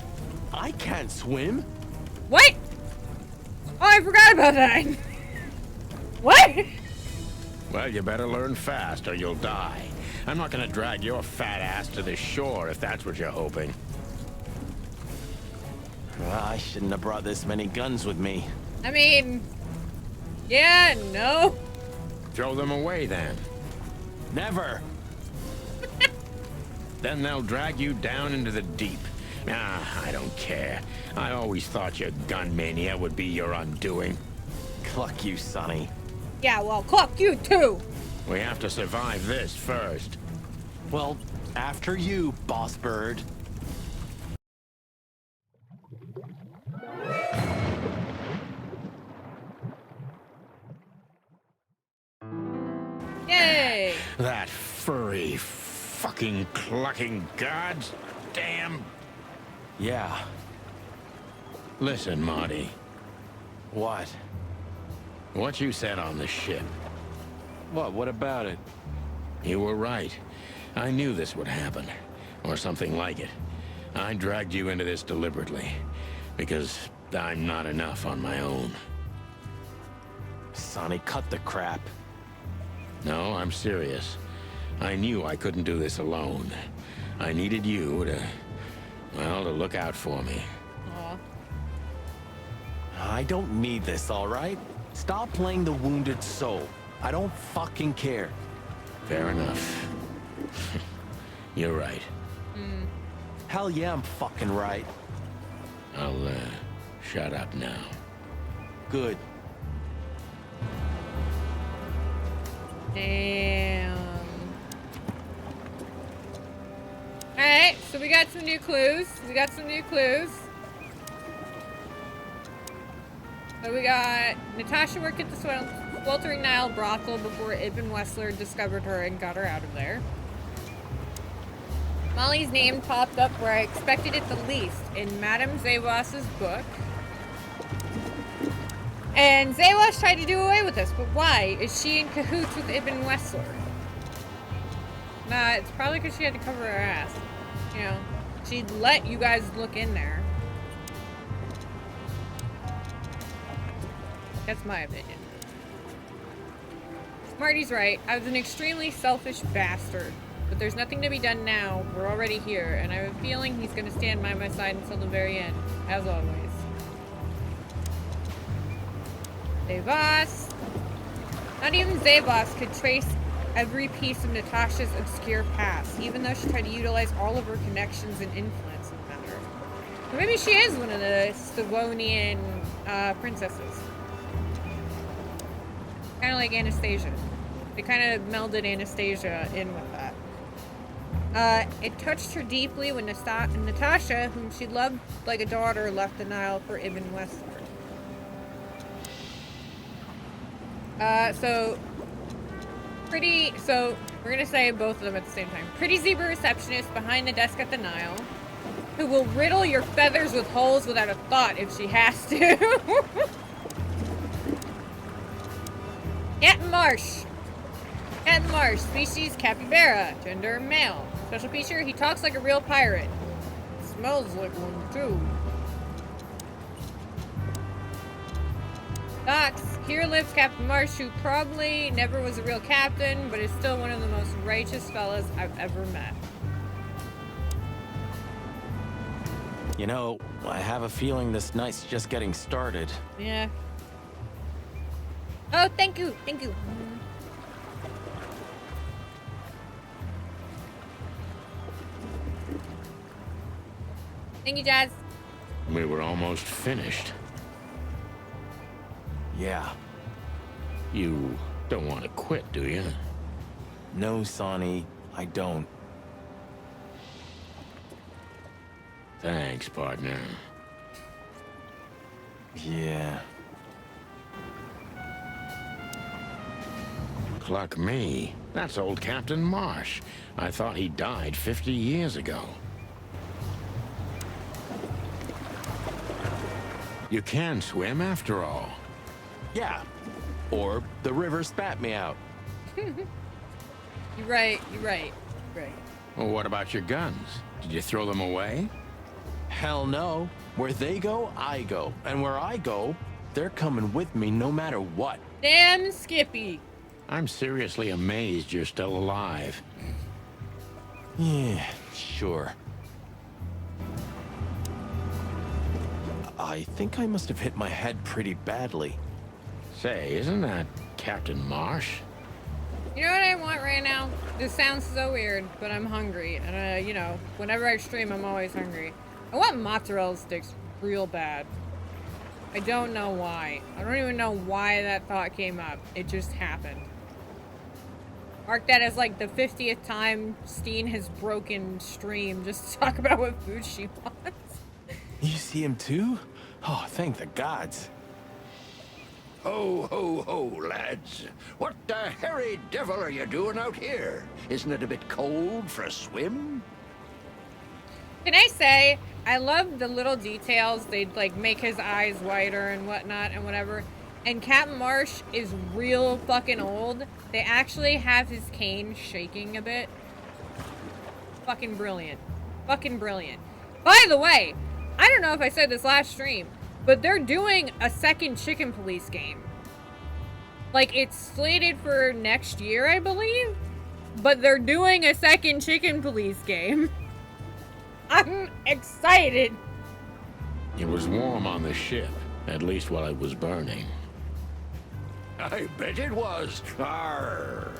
S4: I can't swim.
S1: What? Oh, I forgot about that! What?
S2: Well, you better learn fast or you'll die. I'm not gonna drag your fat ass to the shore if that's what you're hoping.
S4: I shouldn't have brought this many guns with me.
S1: I mean... Yeah, no.
S2: Throw them away then.
S4: Never.
S2: Then they'll drag you down into the deep. Ah, I don't care. I always thought your gun mania would be your undoing.
S4: Cluck you, Sonny.
S1: Yeah, well, cluck you too!
S2: We have to survive this first.
S4: Well, after you, Boss Bird.
S1: Yay!
S2: That furry, fucking clucking gods. Damn.
S4: Yeah.
S2: Listen, Marty.
S4: What?
S2: What you said on the ship.
S4: What about it?
S2: You were right. I knew this would happen. Or something like it. I dragged you into this deliberately. Because I'm not enough on my own.
S4: Sonny, cut the crap.
S2: No, I'm serious. I knew I couldn't do this alone. I needed you to... well, to look out for me.
S1: Aw.
S4: I don't need this, all right? Stop playing the wounded soul. I don't fucking care.
S2: Fair enough. You're right.
S4: Hell yeah, I'm fucking right.
S2: I'll, shut up now.
S4: Good.
S1: Damn. Alright, so we got some new clues. So we got Natasha worked at the sweltering Nile brothel before Ibn Wessler discovered her and got her out of there. Molly's name popped up where I expected it the least, in Madame Zewass's book. And Zewass tried to do away with us, but why? Is she in cahoots with Ibn Wessler? Nah, it's probably because she had to cover her ass. You know, she'd let you guys look in there. That's my opinion. Marty's right. I was an extremely selfish bastard. but there's nothing to be done now. We're already here, and I have a feeling he's gonna stand by my side until the very end, as always. Zavos. Not even Zavos could trace every piece of Natasha's obscure past, even though she tried to utilize all of her connections and influence in the matter. Or maybe she is one of the Slavonian princesses. Kind of like Anastasia. They kind of melded Anastasia in with that. It touched her deeply when Natasha, whom she loved like a daughter, left the Nile for Ibn westward. So we're gonna say both of them at the same time. Pretty zebra receptionist behind the desk at the Nile, who will riddle your feathers with holes without a thought if she has to. Captain Marsh. Captain Marsh, species capybara, gender male. Special feature, he talks like a real pirate. Smells like one too. Docks, here lives Captain Marsh, who probably never was a real captain, but is still one of the most righteous fellas I've ever met.
S4: You know, I have a feeling this night's just getting started.
S1: Yeah. Oh, thank you, thank you. Thank you, Jazz.
S2: We were almost finished.
S4: Yeah.
S2: You don't want to quit, do you?
S4: No, Sonny, I don't.
S2: Thanks, partner.
S4: Yeah.
S2: Cluck me. That's old Captain Marsh. I thought he died 50 years ago. You can swim after all.
S4: Yeah. Or the river spat me out.
S1: You're right, you're right, you're right.
S2: Well, what about your guns? Did you throw them away?
S4: Hell no. Where they go, I go. And where I go, they're coming with me no matter what.
S1: Damn Skippy.
S2: I'm seriously amazed you're still alive.
S4: Yeah, sure. I think I must have hit my head pretty badly.
S2: Say, isn't that Captain Marsh?
S1: You know what I want right now? This sounds so weird, but I'm hungry. And, you know, whenever I stream, I'm always hungry. I want mozzarella sticks real bad. I don't know why. I don't even know why that thought came up. It just happened. Mark that as like the 50th time Steen has broken stream just to talk about what food she wants.
S4: You see him too? Oh, thank the gods.
S6: Ho, ho, ho, lads. What the hairy devil are you doing out here? Isn't it a bit cold for a swim?
S1: Can I say, I love the little details. They'd like make his eyes wider and whatnot and whatever. And Captain Marsh is real fucking old. They actually have his cane shaking a bit. Fucking brilliant. Fucking brilliant. By the way, I don't know if I said this last stream, but they're doing a second Chicken Police game. Like, it's slated for next year, I believe. But they're doing a second Chicken Police game. I'm excited.
S2: It was warm on the ship, at least while it was burning.
S6: I bet it was. Arr.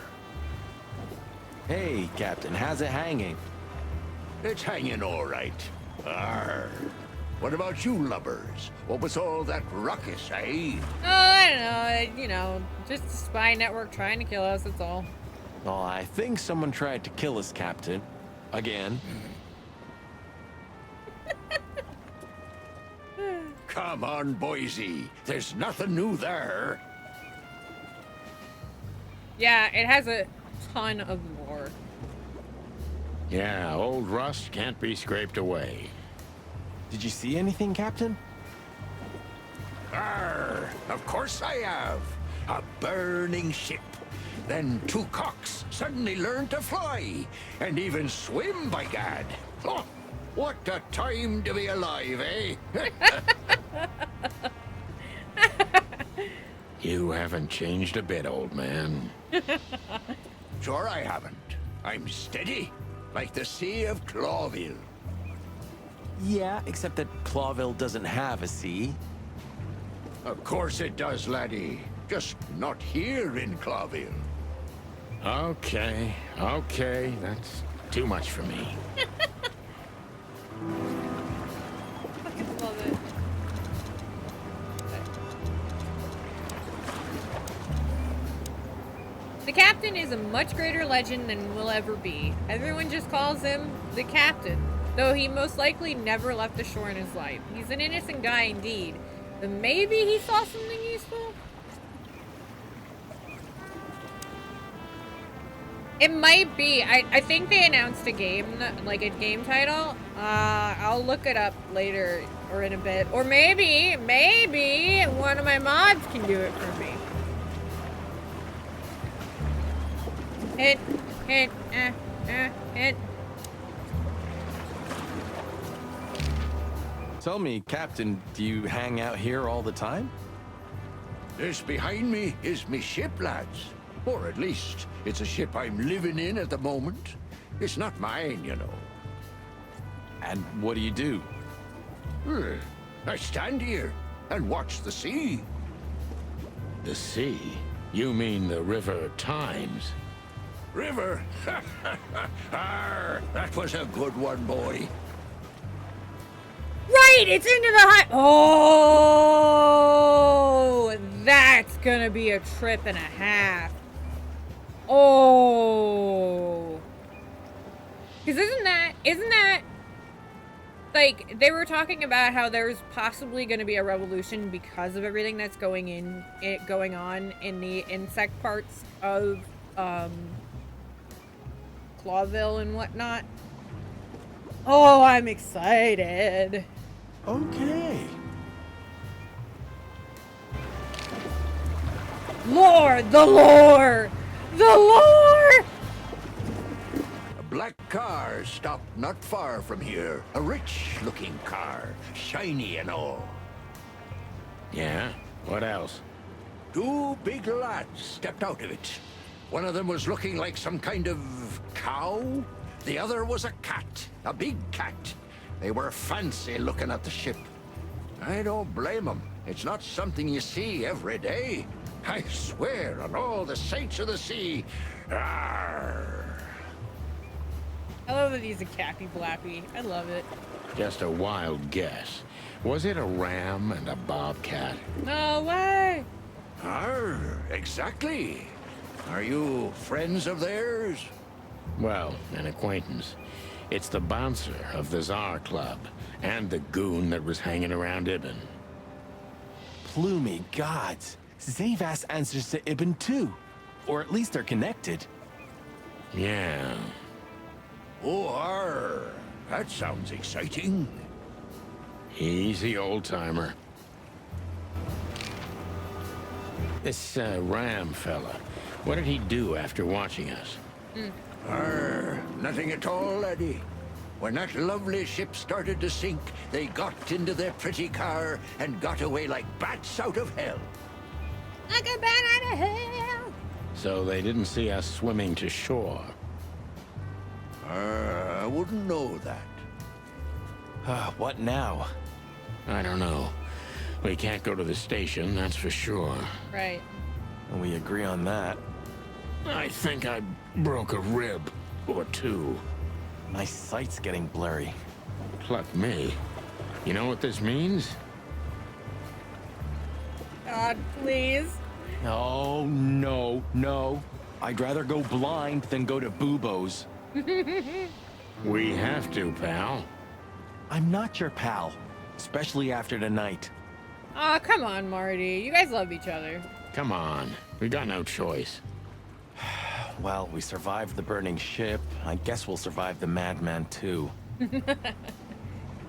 S4: Hey, Captain, how's it hanging?
S6: It's hanging all right. Arr. What about you lubbers? What was all that ruckus, eh?
S1: Oh, I don't know. You know, just a spy network trying to kill us, that's all.
S4: Oh, I think someone tried to kill us, Captain. Again.
S6: Come on, Boise. There's nothing new there.
S1: Yeah, it has a ton of lore.
S2: Yeah, old rust can't be scraped away.
S4: Did you see anything, Captain?
S6: Arr, of course I have. A burning ship. Then two cocks suddenly learned to fly. And even swim, by gad. Oh, what a time to be alive, eh?
S2: You haven't changed a bit, old man.
S6: Sure I haven't. I'm steady, like the Sea of Clawville.
S4: Yeah, except that Clawville doesn't have a sea.
S6: Of course it does, laddie. Just not here in Clawville.
S2: Okay, okay, that's too much for me.
S1: Fucking love it. The captain is a much greater legend than will ever be. Everyone just calls him the captain, though he most likely never left the shore in his life. He's an innocent guy indeed, but maybe he saw something useful? It might be. I think they announced a game, like a game title. I'll look it up later or in a bit. Or maybe one of my mods can do it for me. Hit, hit.
S4: Tell me, Captain, do you hang out here all the time?
S6: This behind me is me ship, lads. Or at least, it's a ship I'm living in at the moment. It's not mine, you know.
S4: And what do you do?
S6: I stand here and watch the sea.
S2: The sea? You mean the River Times?
S6: River? That was a good one, boy.
S1: Right, it's into the high. Oh, that's gonna be a trip and a half. Oh, because isn't that like they were talking about how there's possibly going to be a revolution because of everything that's going on in the insect parts of Clawville and whatnot. Oh, I'm excited.
S4: Okay.
S1: The lore! A
S6: black car stopped not far from here. A rich-looking car, shiny and all.
S2: Yeah? What else?
S6: Two big lads stepped out of it. One of them was looking like some kind of cow. The other was a cat, a big cat. They were fancy looking at the ship. I don't blame them. It's not something you see every day. I swear on all the saints of the sea. Arr.
S1: I love that he's a Cappy Blappy. I love it.
S2: Just a wild guess. Was it a ram and a bobcat?
S1: No way!
S6: Arr, exactly. Are you friends of theirs?
S2: Well, an acquaintance. It's the bouncer of the Tsar Club, and the goon that was hanging around Ibn.
S4: Plumey gods. Zavas answers to Ibn too. Or at least they're connected.
S2: Yeah.
S6: Oh, arr. That sounds exciting.
S2: Easy, old-timer. This Ram fella, what did he do after watching us?
S6: Arr, nothing at all, laddie. When that lovely ship started to sink, they got into their pretty car and got away like bats out of hell.
S1: Like a bat out of hell!
S2: So they didn't see us swimming to shore.
S6: I wouldn't know that.
S4: What now?
S2: I don't know. We can't go to the station, that's for sure.
S1: Right.
S4: We agree on that.
S2: I think I broke a rib or two.
S4: My sight's getting blurry.
S2: Pluck me. You know what this means?
S1: God, please.
S4: Oh, no, no. I'd rather go blind than go to Bubo's.
S2: We have to, pal.
S4: I'm not your pal, especially after tonight.
S1: Aw, come on, Marty. You guys love each other.
S2: Come on. We got no choice.
S4: Well, we survived the burning ship. I guess we'll survive the madman too.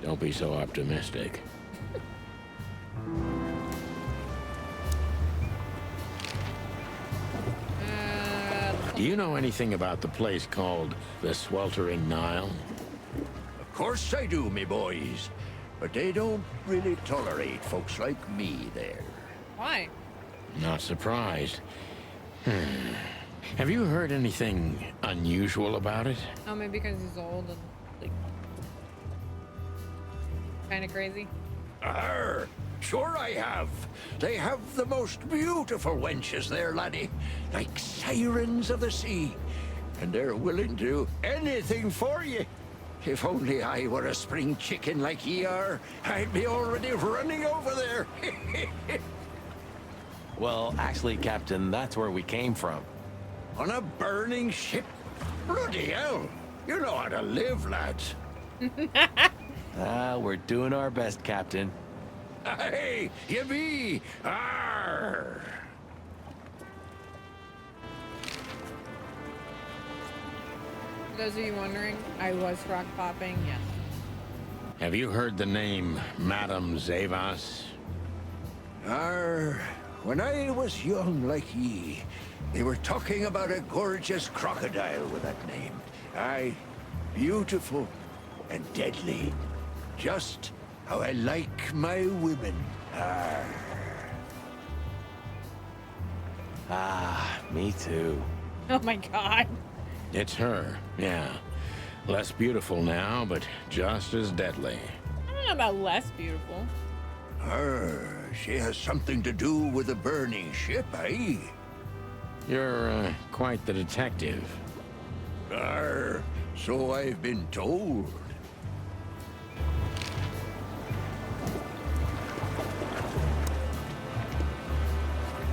S2: Don't be so optimistic. Do you know anything about the place called the Sweltering Nile?
S6: Of course I do, me boys. But they don't really tolerate folks like me there.
S1: Why?
S2: Not surprised. Have you heard anything unusual about it?
S1: Oh, maybe because he's old and like kind of crazy.
S6: Sure I have. They have the most beautiful wenches there, laddie. Like sirens of the sea. And they're willing to do anything for you. If only I were a spring chicken like ye are, I'd be already running over there.
S4: Well, actually, Captain, that's where we came from.
S6: On a burning ship? Bloody hell. You know how to live, lads.
S4: We're doing our best, Captain.
S6: Hey, you be. Arr.
S1: For those of you wondering, I was rock popping, yes.
S2: Have you heard the name Madame Zavas?
S6: When I was young like ye, they were talking about a gorgeous crocodile with that name. Aye, beautiful and deadly. Just how I like my women.
S4: Me too.
S1: Oh my god.
S2: It's her, yeah. Less beautiful now, but just as deadly.
S1: I don't know about less beautiful.
S6: She has something to do with the burning ship, eh?
S2: You're quite the detective.
S6: So I've been told.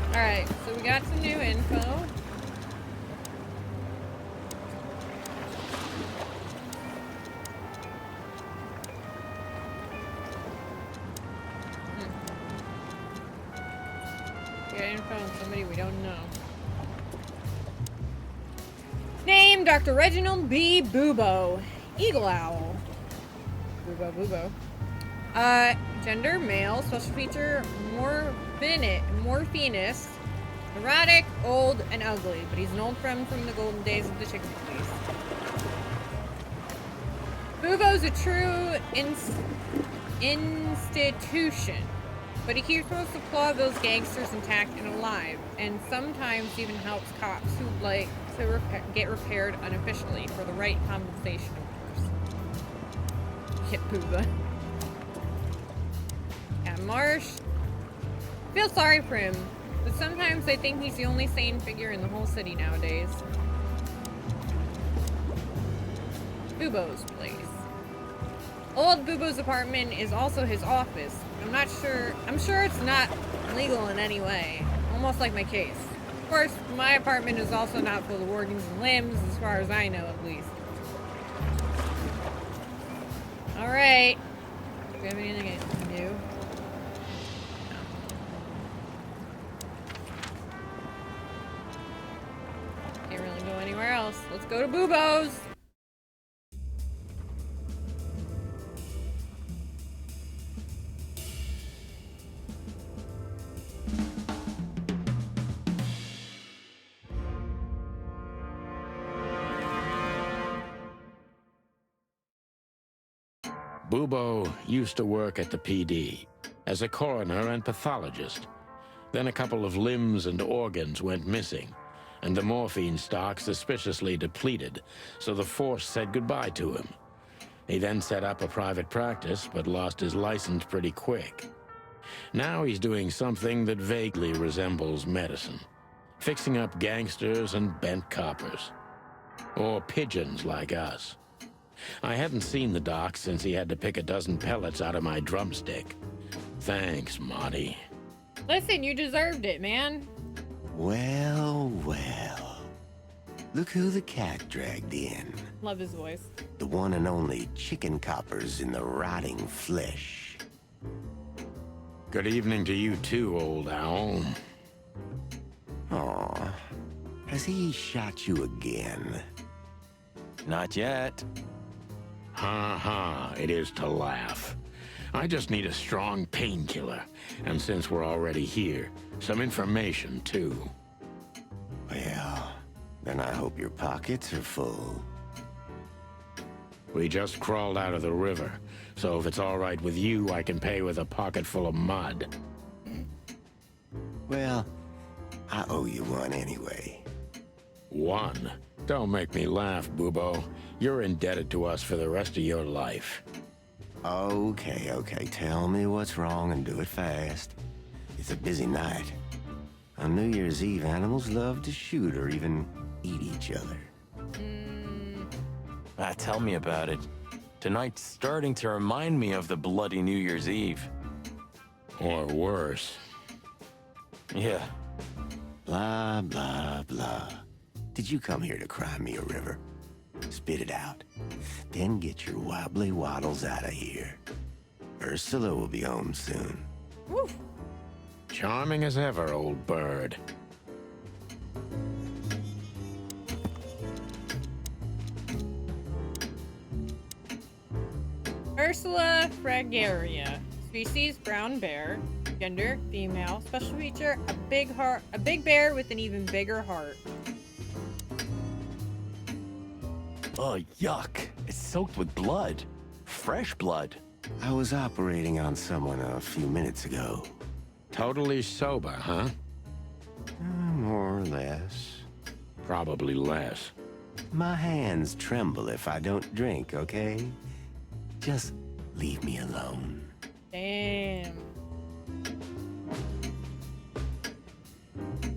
S1: Alright, so we got some new info. Get info on somebody we don't know. Name, Dr. Reginald B. Bubo. Eagle Owl. Bubo. Gender, male. Special feature, morphinist. Neurotic, old, and ugly. But he's an old friend from the golden days of the chicken police. Bubo's a true institution. But he keeps most of Clawville's gangsters intact and alive. And sometimes even helps cops who like to get repaired unofficially for the right compensation, of course. Hit Booba. Yeah, Marsh. Feel sorry for him, but sometimes I think he's the only sane figure in the whole city nowadays. Bubo's place. Old Bubo's apartment is also his office. I'm sure it's not legal in any way. Almost like my case. Of course, my apartment is also not full of organs and limbs, as far as I know, at least. Alright. Do we have anything new? No. Can't really go anywhere else. Let's go to Bubo's!
S2: Bubo used to work at the PD as a coroner and pathologist. Then a couple of limbs and organs went missing, and the morphine stock suspiciously depleted, so the force said goodbye to him. He then set up a private practice, but lost his license pretty quick. Now he's doing something that vaguely resembles medicine, fixing up gangsters and bent coppers. Or pigeons like us. I hadn't seen the doc since he had to pick a dozen pellets out of my drumstick. Thanks, Monty.
S1: Listen, you deserved it, man.
S7: Well, well. Look who the cat dragged in.
S1: Love his voice.
S7: The one and only chicken coppers in the rotting flesh.
S2: Good evening to you too, old owl.
S7: Aw. Has he shot you again?
S4: Not yet.
S2: Ha ha, it is to laugh. I just need a strong painkiller, and since we're already here, some information too.
S7: Well, then I hope your pockets are full.
S2: We just crawled out of the river, so if it's all right with you, I can pay with a pocket full of mud.
S7: Well, I owe you one anyway.
S2: 1. Don't make me laugh, Bubo. You're indebted to us for the rest of your life.
S7: Okay, okay. Tell me what's wrong and do it fast. It's a busy night. On New Year's Eve, animals love to shoot or even eat each other.
S4: Tell me about it. Tonight's starting to remind me of the bloody New Year's Eve.
S2: Or worse.
S4: Yeah.
S7: Blah, blah, blah. Did you come here to cry me a river? Spit it out. Then get your wobbly waddles out of here. Ursula will be home soon.
S1: Woo.
S2: Charming as ever, old bird.
S1: Ursula fragaria. Species, brown bear. Gender, female. Special feature, a big heart, a big bear with an even bigger heart.
S4: Oh, yuck. It's soaked with blood. Fresh blood.
S7: I was operating on someone a few minutes ago.
S2: Totally sober, huh?
S7: More or less.
S2: Probably less.
S7: My hands tremble if I don't drink, okay? Just leave me alone.
S1: Damn.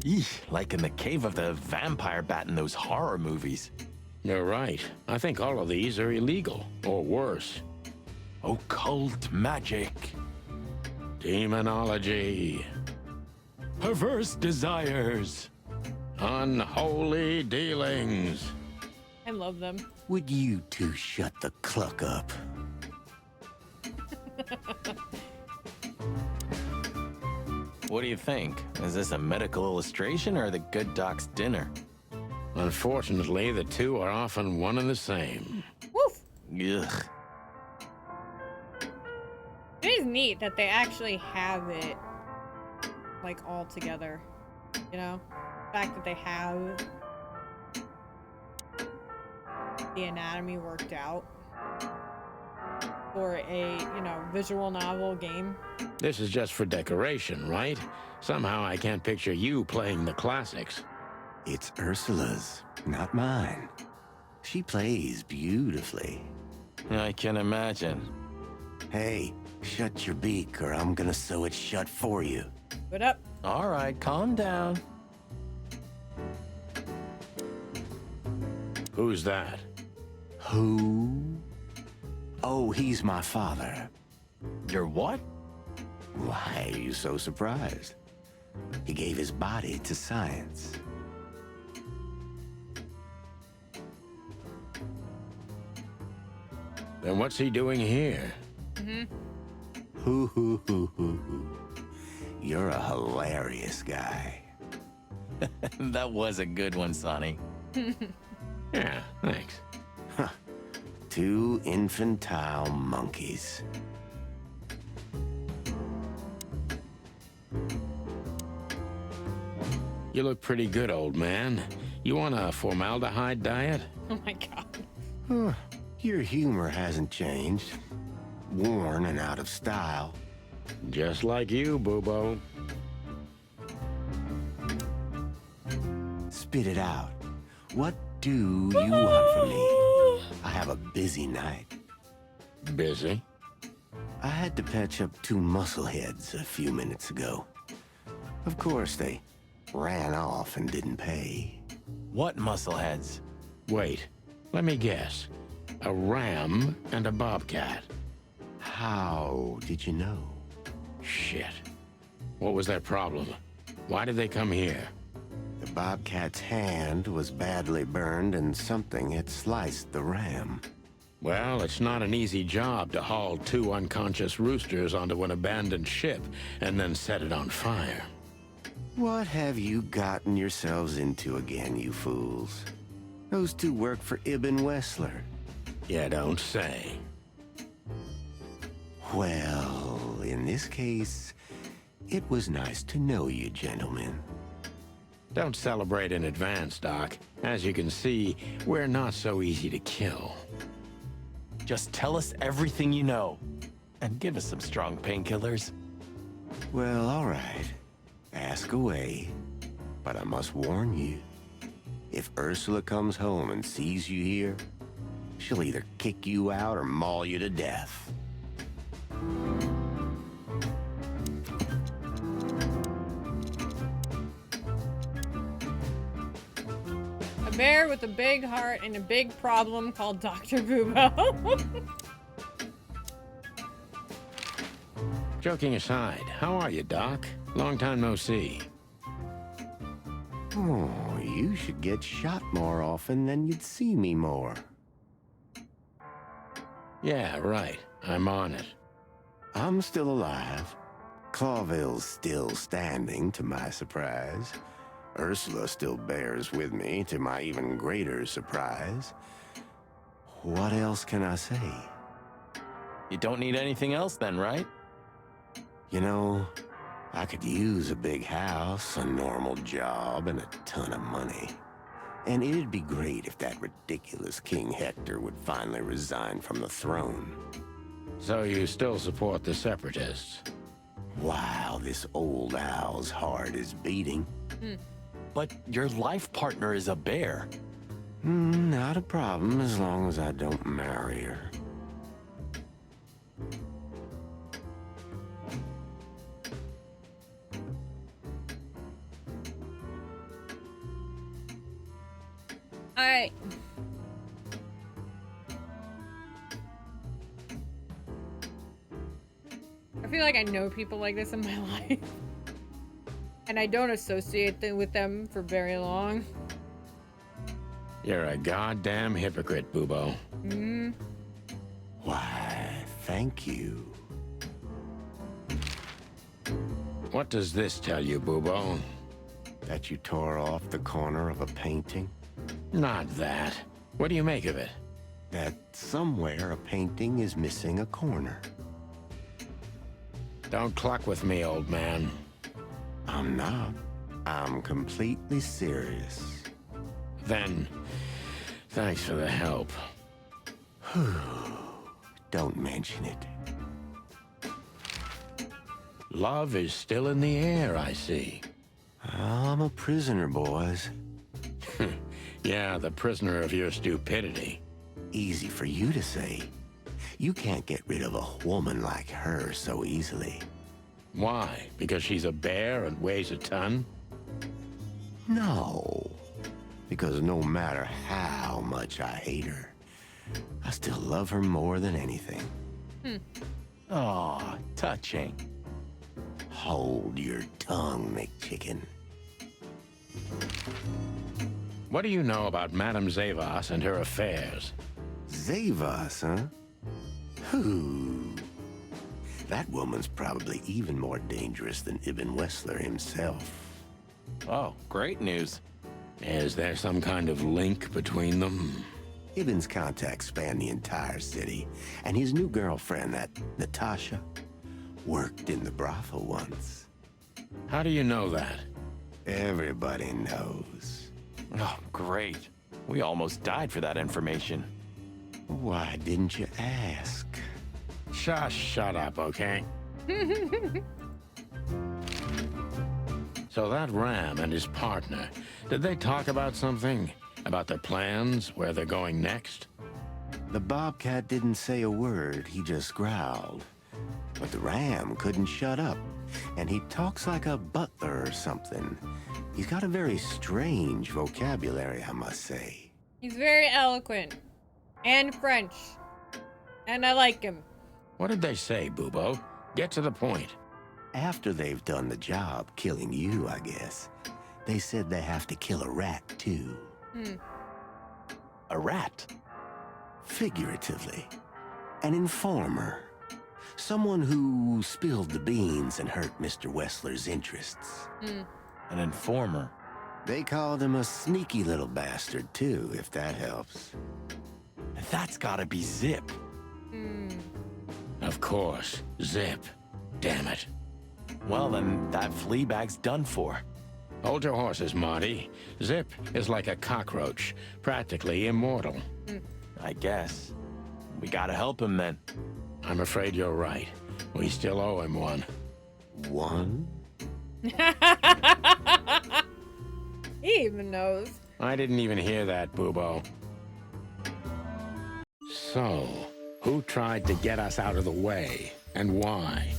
S4: Eesh, like in the cave of the vampire bat in those horror movies.
S2: You're right. I think all of these are illegal, or worse.
S4: Occult magic.
S2: Demonology.
S4: Perverse desires.
S2: Unholy dealings.
S1: I love them.
S7: Would you two shut the cluck up?
S4: What do you think? Is this a medical illustration or the good doc's dinner?
S2: Unfortunately, the two are often one and the same.
S1: Woof.
S4: Ugh.
S1: It is neat that they actually have it, like, all together. You know? The fact that they have the anatomy worked out for a, you know, visual novel game.
S2: This is just for decoration, right? Somehow I can't picture you playing the classics.
S7: It's Ursula's, not mine. She plays beautifully.
S4: I can imagine.
S7: Hey, shut your beak or I'm gonna sew it shut for you.
S1: What up?
S4: All right, calm down.
S2: Who's that?
S7: Who? Oh, he's my father.
S4: Your what?
S7: Why are you so surprised? He gave his body to science.
S2: Then what's he doing here?
S7: Hoo. You're a hilarious guy.
S4: That was a good one, Sonny.
S2: Yeah, thanks.
S7: Two infantile monkeys.
S2: You look pretty good, old man. You want a formaldehyde diet?
S1: Oh my god.
S7: Your humor hasn't changed. Worn and out of style.
S2: Just like you, Bubo.
S7: Spit it out. What do you want from me? I have a busy night.
S2: Busy?
S7: I had to patch up two muscleheads a few minutes ago. Of course, they ran off and didn't pay.
S4: What muscleheads?
S2: Wait, let me guess. A ram and a bobcat.
S7: How did you know?
S2: Shit. What was their problem? Why did they come here?
S7: The bobcat's hand was badly burned and something had sliced the ram.
S2: Well, it's not an easy job to haul two unconscious roosters onto an abandoned ship and then set it on fire.
S7: What have you gotten yourselves into again, you fools? Those two work for Ibn Wessler.
S2: You don't say.
S7: Well, in this case, it was nice to know you, gentlemen.
S2: Don't celebrate in advance, Doc. As you can see, we're not so easy to kill.
S4: Just tell us everything you know. And give us some strong painkillers.
S7: Well, all right. Ask away. But I must warn you, If Ursula comes home and sees you here, she'll either kick you out or maul you to death.
S1: A bear with a big heart and a big problem called Dr. Bubo.
S2: Joking aside, how are you, Doc? Long time no see.
S7: Oh, you should get shot more often, then you'd see me more.
S2: Yeah, right. I'm on it.
S7: I'm still alive. Clawville's still standing, to my surprise. Ursula still bears with me, to my even greater surprise. What else can I say?
S4: You don't need anything else then, right?
S7: You know, I could use a big house, a normal job, and a ton of money. And it'd be great if that ridiculous King Hector would finally resign from the throne.
S2: So you still support the Separatists?
S7: Wow, this old owl's heart is beating.
S4: But your life partner is a bear.
S7: Not a problem as long as I don't marry her.
S1: Alright. I feel like I know people like this in my life. And I don't associate with them for very long.
S2: You're a goddamn hypocrite, Bubo.
S7: Why, thank you.
S2: What does this tell you, Bubo?
S7: That you tore off the corner of a painting?
S2: Not that. What do you make of it?
S7: That somewhere a painting is missing a corner.
S2: Don't cluck with me, old man.
S7: I'm not. I'm completely serious.
S2: Then, thanks for the help.
S7: Don't mention it.
S2: Love is still in the air, I see.
S7: I'm a prisoner, boys.
S2: Yeah, the prisoner of your stupidity.
S7: Easy for you to say. You can't get rid of a woman like her so easily.
S2: Why? Because she's a bear and weighs a ton?
S7: No. Because no matter how much I hate her, I still love her more than anything.
S4: Aw, touching.
S7: Hold your tongue, McChicken.
S2: What do you know about Madame Zavas and her affairs?
S7: Zavas, huh? Who? That woman's probably even more dangerous than Ibn Wessler himself.
S4: Oh, great news.
S2: Is there some kind of link between them?
S7: Ibn's contacts span the entire city, and his new girlfriend, that Natasha, worked in the brothel once.
S2: How do you know that?
S7: Everybody knows.
S4: Oh, great. We almost died for that information.
S7: Why didn't you ask?
S2: Shut up, okay? So that Ram and his partner, did they talk about something? About their plans, where they're going next?
S7: The Bobcat didn't say a word, he just growled. But the Ram couldn't shut up, and he talks like a butler or something. He's got a very strange vocabulary, I must say.
S1: He's very eloquent. And French. And I like him.
S2: What did they say, Bubo? Get to the point.
S7: After they've done the job killing you, I guess, they said they have to kill a rat, too.
S4: A rat?
S7: Figuratively. An informer. Someone who spilled the beans and hurt Mr. Wessler's interests.
S4: An informer.
S7: They called him a sneaky little bastard, too, if that helps.
S4: That's gotta be Zip.
S2: Of course. Zip. Damn it.
S4: Well, then that flea bag's done for.
S2: Hold your horses, Marty. Zip is like a cockroach, practically immortal.
S4: I guess. We gotta help him then.
S2: I'm afraid you're right. We still owe him one.
S7: One?
S1: He even knows.
S2: I didn't even hear that, Boobo. So, who tried to get us out of the way, and why?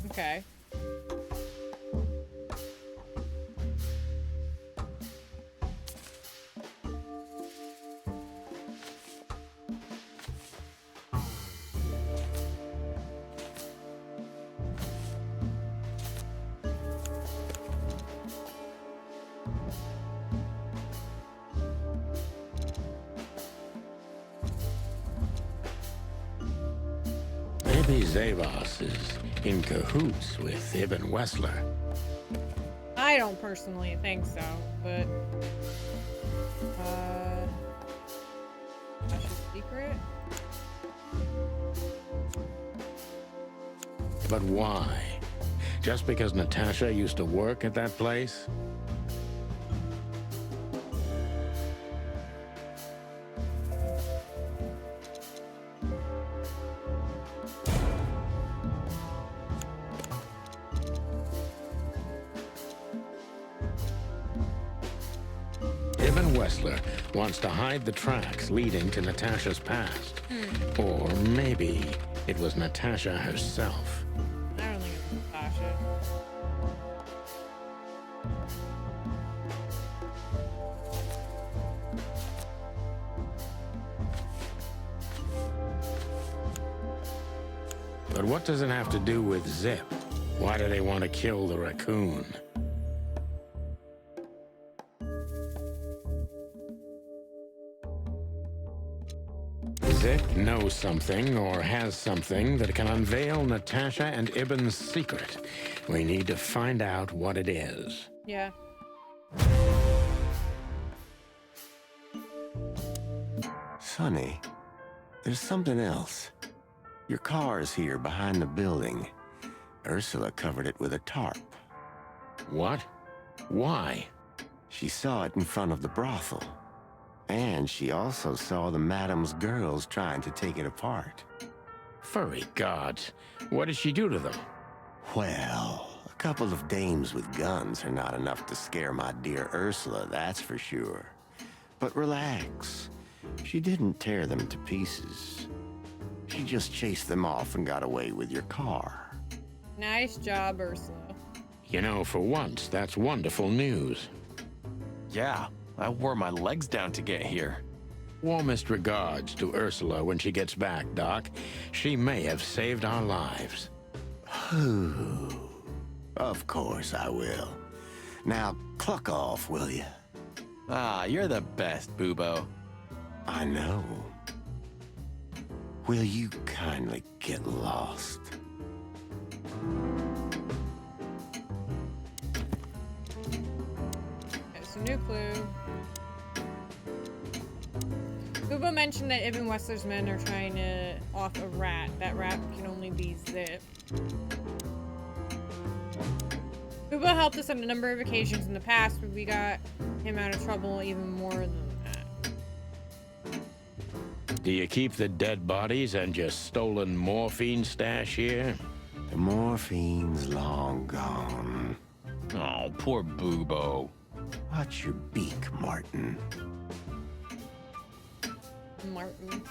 S1: Okay.
S2: Maybe Zavos is in cahoots with Ibn Wessler.
S1: I don't personally think so, but that's a secret.
S2: But why? Just because Natasha used to work at that place? Ibn Wessler wants to hide the tracks leading to Natasha's past. Or maybe it was Natasha herself.
S1: I don't think it's Natasha.
S2: But what does it have to do with Zip? Why do they want to kill the raccoon? Zip knows something or has something that can unveil Natasha and Ibn's secret. We need to find out what it is.
S1: Yeah.
S7: Sonny, there's something else. Your car is here behind the building. Ursula covered it with a tarp.
S2: What? Why?
S7: She saw it in front of the brothel. And she also saw the madam's girls trying to take it apart.
S2: Furry gods. What did she do to them?
S7: Well, a couple of dames with guns are not enough to scare my dear Ursula, that's for sure. But relax. She didn't tear them to pieces. She just chased them off and got away with your car.
S1: Nice job, Ursula.
S2: You know, for once, that's wonderful news.
S4: Yeah, I wore my legs down to get here.
S2: Warmest regards to Ursula when she gets back, Doc. She may have saved our lives.
S7: Of course I will. Now, cluck off, will you?
S4: Ah, you're the best, Boobo.
S7: I know. Will you kindly get lost?
S1: Okay, so new clue. Boobo mentioned that Ibn Wessler's men are trying to off a rat. That rat can only be Zip. Boobo helped us on a number of occasions in the past, but we got him out of trouble even more than that.
S2: Do you keep the dead bodies and your stolen morphine stash here?
S7: The morphine's long gone.
S4: Oh, poor Boobo.
S7: Watch your beak, Martin.
S1: Martin.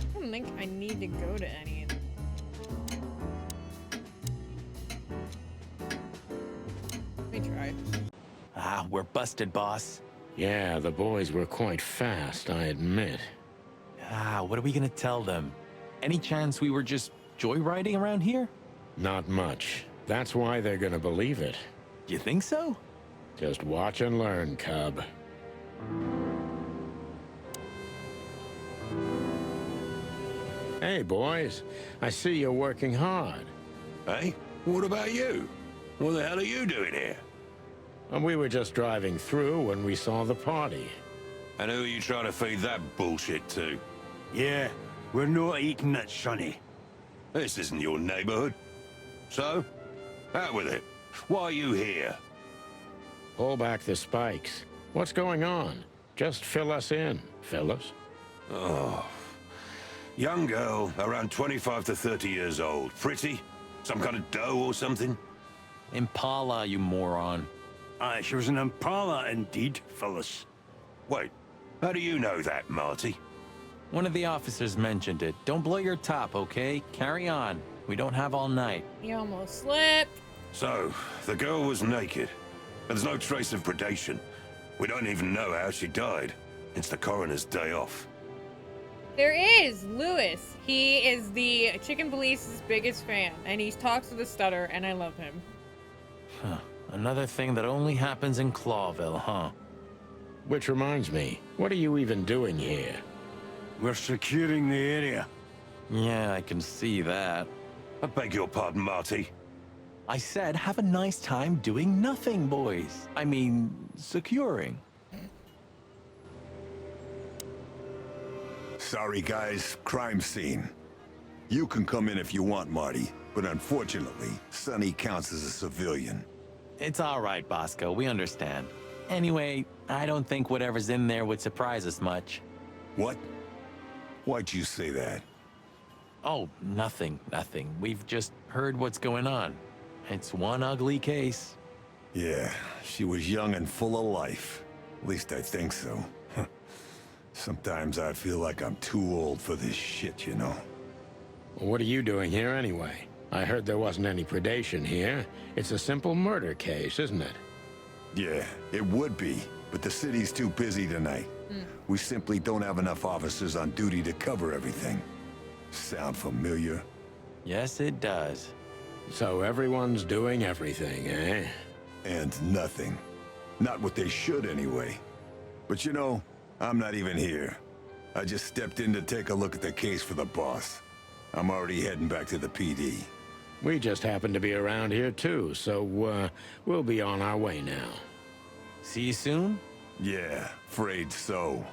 S1: I don't think I need to go to any of them. Let me try.
S4: Ah, we're busted, boss.
S2: Yeah, the boys were quite fast, I admit.
S4: Ah, what are we gonna tell them? Any chance we were just joyriding around here?
S2: Not much. That's why they're gonna believe it.
S4: You think so?
S2: Just watch and learn, cub. Hey, boys. I see you're working hard.
S6: Hey, what about you? What the hell are you doing here?
S2: And we were just driving through when we saw the party.
S6: And who are you trying to feed that bullshit to?
S8: Yeah, we're not eating it, Sonny.
S6: This isn't your neighborhood. So, out with it. Why are you here?
S2: Pull back the spikes. What's going on? Just fill us in, Phyllis.
S8: Oh. Young girl, around 25 to 30 years old. Pretty? Some kind of dough or something?
S4: Impala, you moron.
S8: Aye, she was an Impala indeed, Phyllis. Wait, how do you know that, Marty?
S4: One of the officers mentioned it. Don't blow your top, okay? Carry on. We don't have all night.
S1: You almost slipped.
S8: So, the girl was naked. There's no trace of predation. We don't even know how she died. It's the coroner's day off.
S1: There is Lewis. He is the Chicken Police's biggest fan, and he talks with a stutter, and I love him.
S4: Huh. Another thing that only happens in Clawville, huh?
S2: Which reminds me, what are you even doing here?
S8: We're securing the area.
S4: Yeah, I can see that.
S8: I beg your pardon, Marty.
S4: I said have a nice time doing nothing, boys. I mean, securing.
S9: Sorry, guys. Crime scene. You can come in if you want, Marty, but unfortunately, Sonny counts as a civilian.
S4: It's all right, Bosco. We understand. Anyway, I don't think whatever's in there would surprise us much.
S9: What? Why'd you say that?
S4: Oh, nothing. We've just heard what's going on. It's one ugly case.
S9: Yeah, she was young and full of life. At least I think so. Sometimes I feel like I'm too old for this shit, you know?
S2: Well, what are you doing here anyway? I heard there wasn't any predation here. It's a simple murder case, isn't it?
S9: Yeah, it would be, but the city's too busy tonight. We simply don't have enough officers on duty to cover everything. Sound familiar?
S4: Yes, it does.
S2: So everyone's doing everything, eh?
S9: And nothing. Not what they should, anyway. But you know, I'm not even here. I just stepped in to take a look at the case for the boss. I'm already heading back to the PD.
S2: We just happen to be around here too, so we'll be on our way now.
S4: See you soon?
S9: Yeah, afraid so.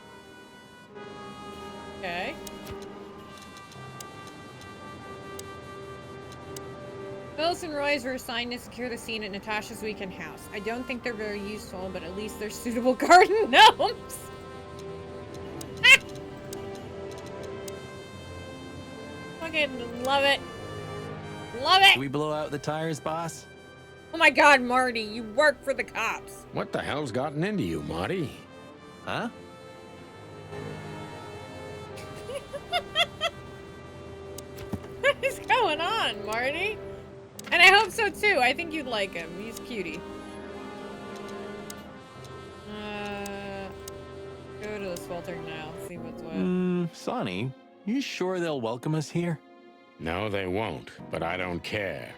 S1: Okay. Phyllis and Royce were assigned to secure the scene at Natasha's weekend house. I don't think they're very useful, but at least they're suitable garden gnomes. Fucking love it. Love it.
S4: Should we blow out the tires, boss?
S1: Oh my god, Marty, you work for the cops.
S2: What the hell's gotten into you, Marty?
S4: Huh?
S1: What is going on, Marty? And I hope so too. I think you'd like him. He's a cutie. Go to the sweltering now. See what's what.
S4: Sonny, you sure they'll welcome us here?
S2: No, they won't, but I don't care.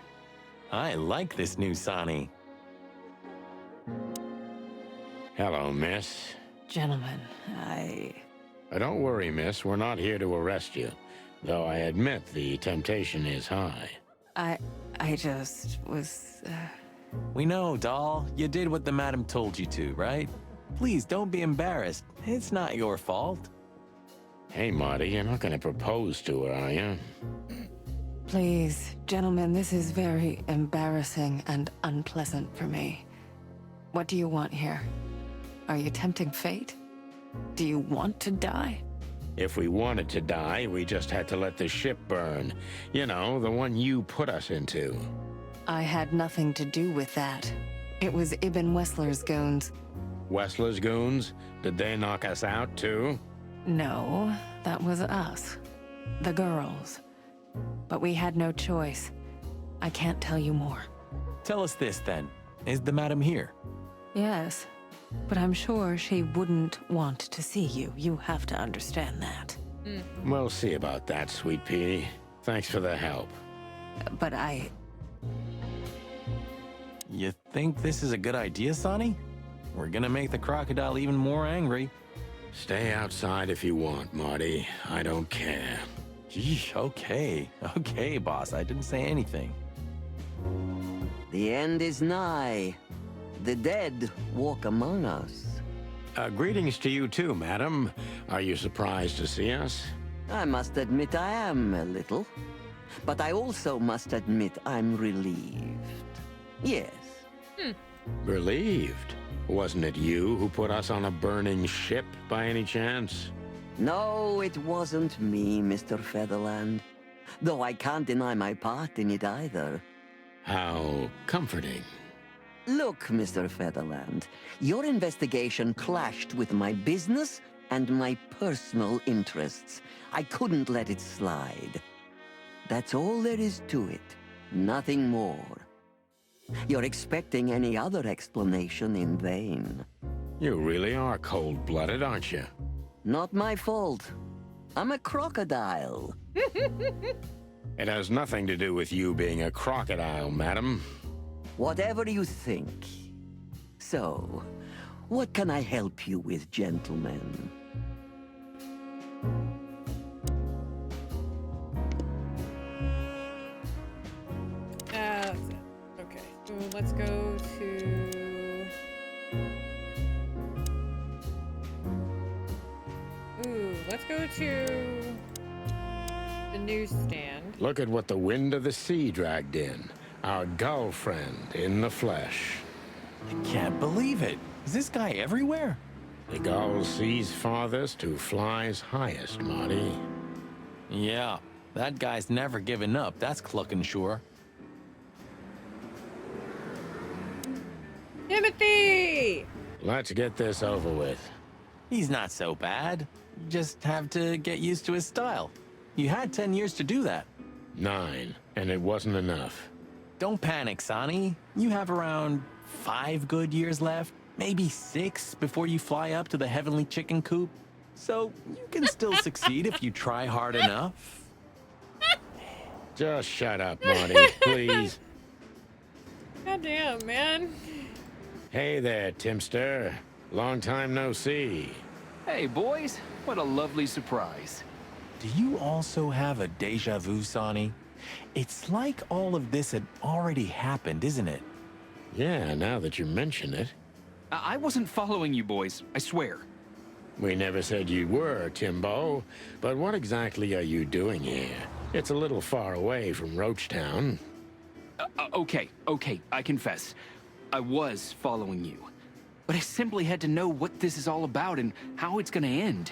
S4: I like this new Sonny.
S2: Hello, miss.
S5: Gentlemen,
S2: Don't worry, miss. We're not here to arrest you. Though I admit the temptation is high.
S5: I just was,
S4: We know, doll. You did what the madam told you to, right? Please don't be embarrassed. It's not your fault.
S2: Hey, Marty, you're not gonna propose to her, are you?
S5: Please, gentlemen, this is very embarrassing and unpleasant for me. What do you want here? Are you tempting fate? Do you want to die?
S2: If we wanted to die, we just had to let the ship burn. You know, the one you put us into.
S5: I had nothing to do with that. It was Ibn Wessler's goons.
S2: Wessler's goons? Did they knock us out, too?
S5: No, that was us. The girls. But we had no choice. I can't tell you more.
S4: Tell us this, then. Is the madam here?
S5: Yes, but I'm sure she wouldn't want to see you. You have to understand that.
S2: We'll see about that, sweet pea. Thanks for the help.
S5: But
S4: You think this is a good idea, Sonny? We're gonna make the crocodile even more angry.
S2: Stay outside if you want, Marty. I don't care.
S4: Gee, okay. Okay, boss. I didn't say anything.
S3: The end is nigh. The dead walk among us.
S2: Greetings to you too, madam. Are you surprised to see us?
S3: I must admit I am a little. But I also must admit I'm relieved. Yes.
S2: Relieved? Wasn't it you who put us on a burning ship by any chance?
S3: No, it wasn't me, Mr. Featherland. Though I can't deny my part in it either.
S2: How comforting.
S3: Look, Mr. Featherland, your investigation clashed with my business and my personal interests. I couldn't let it slide. That's all there is to it. Nothing more. You're expecting any other explanation in vain.
S2: You really are cold-blooded, aren't you?
S3: Not my fault. I'm a crocodile.
S2: It has nothing to do with you being a crocodile, madam.
S3: Whatever you think. So, what can I help you with, gentlemen?
S1: That's it. Okay, so let's go to... Ooh, let's go to the newsstand.
S2: Look at what the wind of the sea dragged in. Our gull friend in the flesh.
S4: I can't believe it. Is this guy everywhere?
S2: The gull sees farthest who flies highest, Marty.
S4: Yeah, that guy's never given up, that's clucking sure.
S1: Timothy!
S2: Let's get this over with.
S4: He's not so bad. Just have to get used to his style. You had 10 years to do that.
S2: 9, and it wasn't enough.
S4: Don't panic, Sonny. You have around 5 good years left, maybe 6 before you fly up to the heavenly chicken coop. So you can still succeed if you try hard enough.
S2: Just shut up, Marty, please.
S1: Goddamn, man.
S2: Hey there, Timster. Long time no see.
S10: Hey, boys. What a lovely surprise.
S4: Do you also have a deja vu, Sonny? It's like all of this had already happened, isn't it?
S2: Yeah, now that you mention it.
S10: I wasn't following you boys, I swear.
S2: We never said you were, Timbo. But what exactly are you doing here? It's a little far away from Roachtown.
S10: Okay, I confess. I was following you. But I simply had to know what this is all about and how it's gonna end.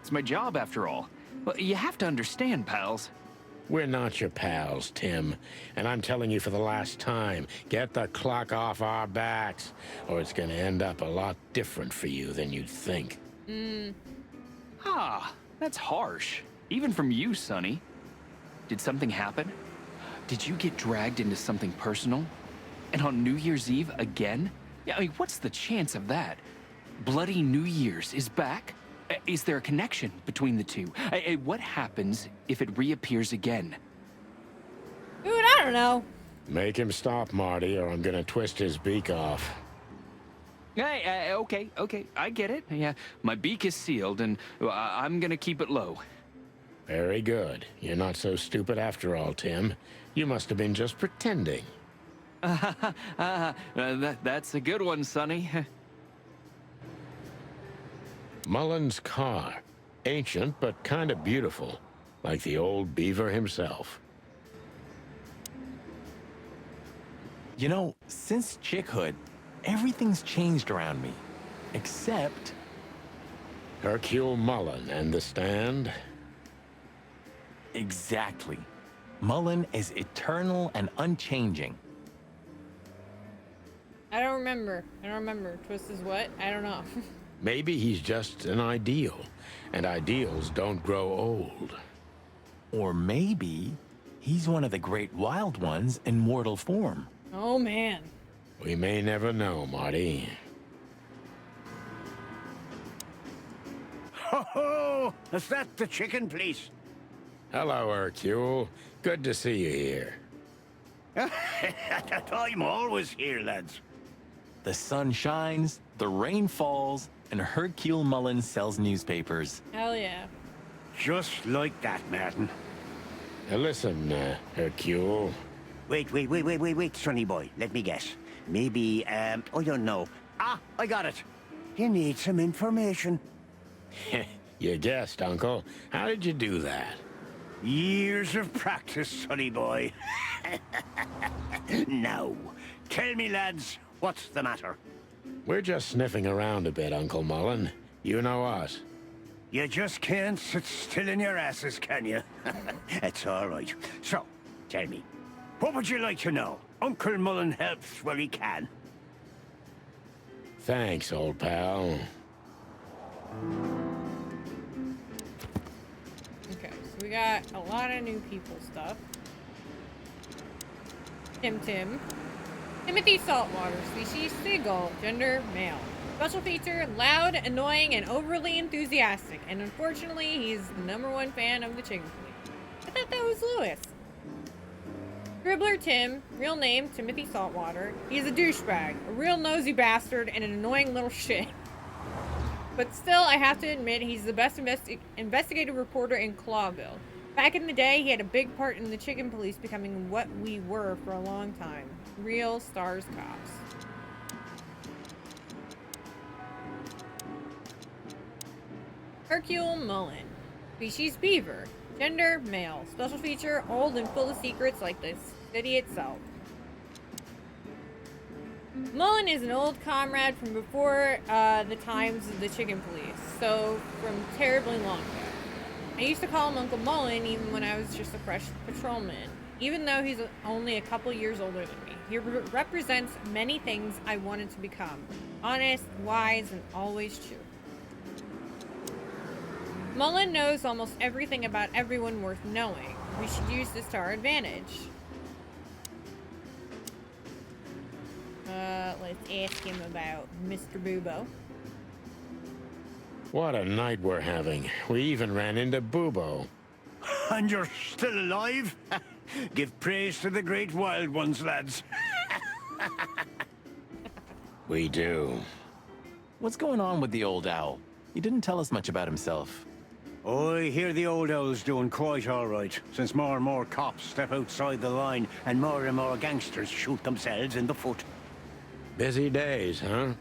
S10: It's my job, after all. Well, you have to understand, pals.
S2: We're not your pals, Tim. And I'm telling you for the last time, get the clock off our backs, or it's gonna end up a lot different for you than you'd think.
S10: Ah, that's harsh. Even from you, Sonny. Did something happen? Did you get dragged into something personal? And on New Year's Eve again? Yeah, I mean, what's the chance of that? Bloody New Year's is back? Is there a connection between the two? What happens if it reappears again?
S1: Dude, I don't know.
S2: Make him stop, Marty, or I'm gonna twist his beak off.
S10: Hey, okay, I get it. Yeah, my beak is sealed, and I'm gonna keep it low.
S2: Very good. You're not so stupid after all, Tim. You must have been just pretending.
S10: That's a good one, Sonny.
S2: Mullen's car. Ancient, but kind of beautiful. Like the old beaver himself.
S4: You know, since chickhood, everything's changed around me. Except...
S2: Hercule Mullen and the stand?
S4: Exactly. Mullen is eternal and unchanging.
S1: I don't remember. Twist is what? I don't know.
S2: Maybe he's just an ideal, and ideals don't grow old.
S4: Or maybe he's one of the great wild ones in mortal form.
S1: Oh, man.
S2: We may never know, Marty.
S11: Ho-ho! Is that the chicken, please?
S2: Hello, Hercule. Good to see you here.
S11: I'm always here, lads.
S4: The sun shines, the rain falls, and Hercule Mullen sells newspapers.
S1: Hell yeah.
S11: Just like that, Martin.
S2: Now listen, Hercule.
S11: Wait, Sonny boy. Let me guess. Maybe, I don't know. Ah, I got it. You need some information.
S2: You guessed, Uncle. How did you do that?
S11: Years of practice, Sonny boy. Now, tell me, lads, what's the matter?
S2: We're just sniffing around a bit, Uncle Mullen. You know us.
S11: You just can't sit still in your asses, can you? It's all right. So, tell me, what would you like to know? Uncle Mullen helps where he can.
S2: Thanks, old pal.
S1: Okay, so we got a lot of new people stuff. Timothy Saltwater, species seagull, gender male. Special feature, loud, annoying, and overly enthusiastic. And unfortunately, he's the #1 fan of the chicken fleet. I thought that was Lewis. Dribbler Tim, real name Timothy Saltwater. He's a douchebag, a real nosy bastard, and an annoying little shit. But still, I have to admit, he's the best investigative reporter in Clawville. Back in the day, he had a big part in the chicken police becoming what we were for a long time. Real stars cops. Hercule Mullen. Species beaver. Gender male. Special feature, old and full of secrets like the city itself. Mullen is an old comrade from before the times of the chicken police, so from terribly long ago. I used to call him Uncle Mullen even when I was just a fresh patrolman, even though he's only a couple years older than me. He represents many things I wanted to become. Honest, wise, and always true. Mullen knows almost everything about everyone worth knowing. We should use this to our advantage. Let's ask him about Mr. Bubo.
S2: What a night we're having. We even ran into Bubo.
S11: And you're still alive? Give praise to the great wild ones, lads.
S2: We do.
S4: What's going on with the old owl? He didn't tell us much about himself.
S11: I hear the old owl's doing quite all right, since more and more cops step outside the line and more gangsters shoot themselves in the foot.
S2: Busy days, huh?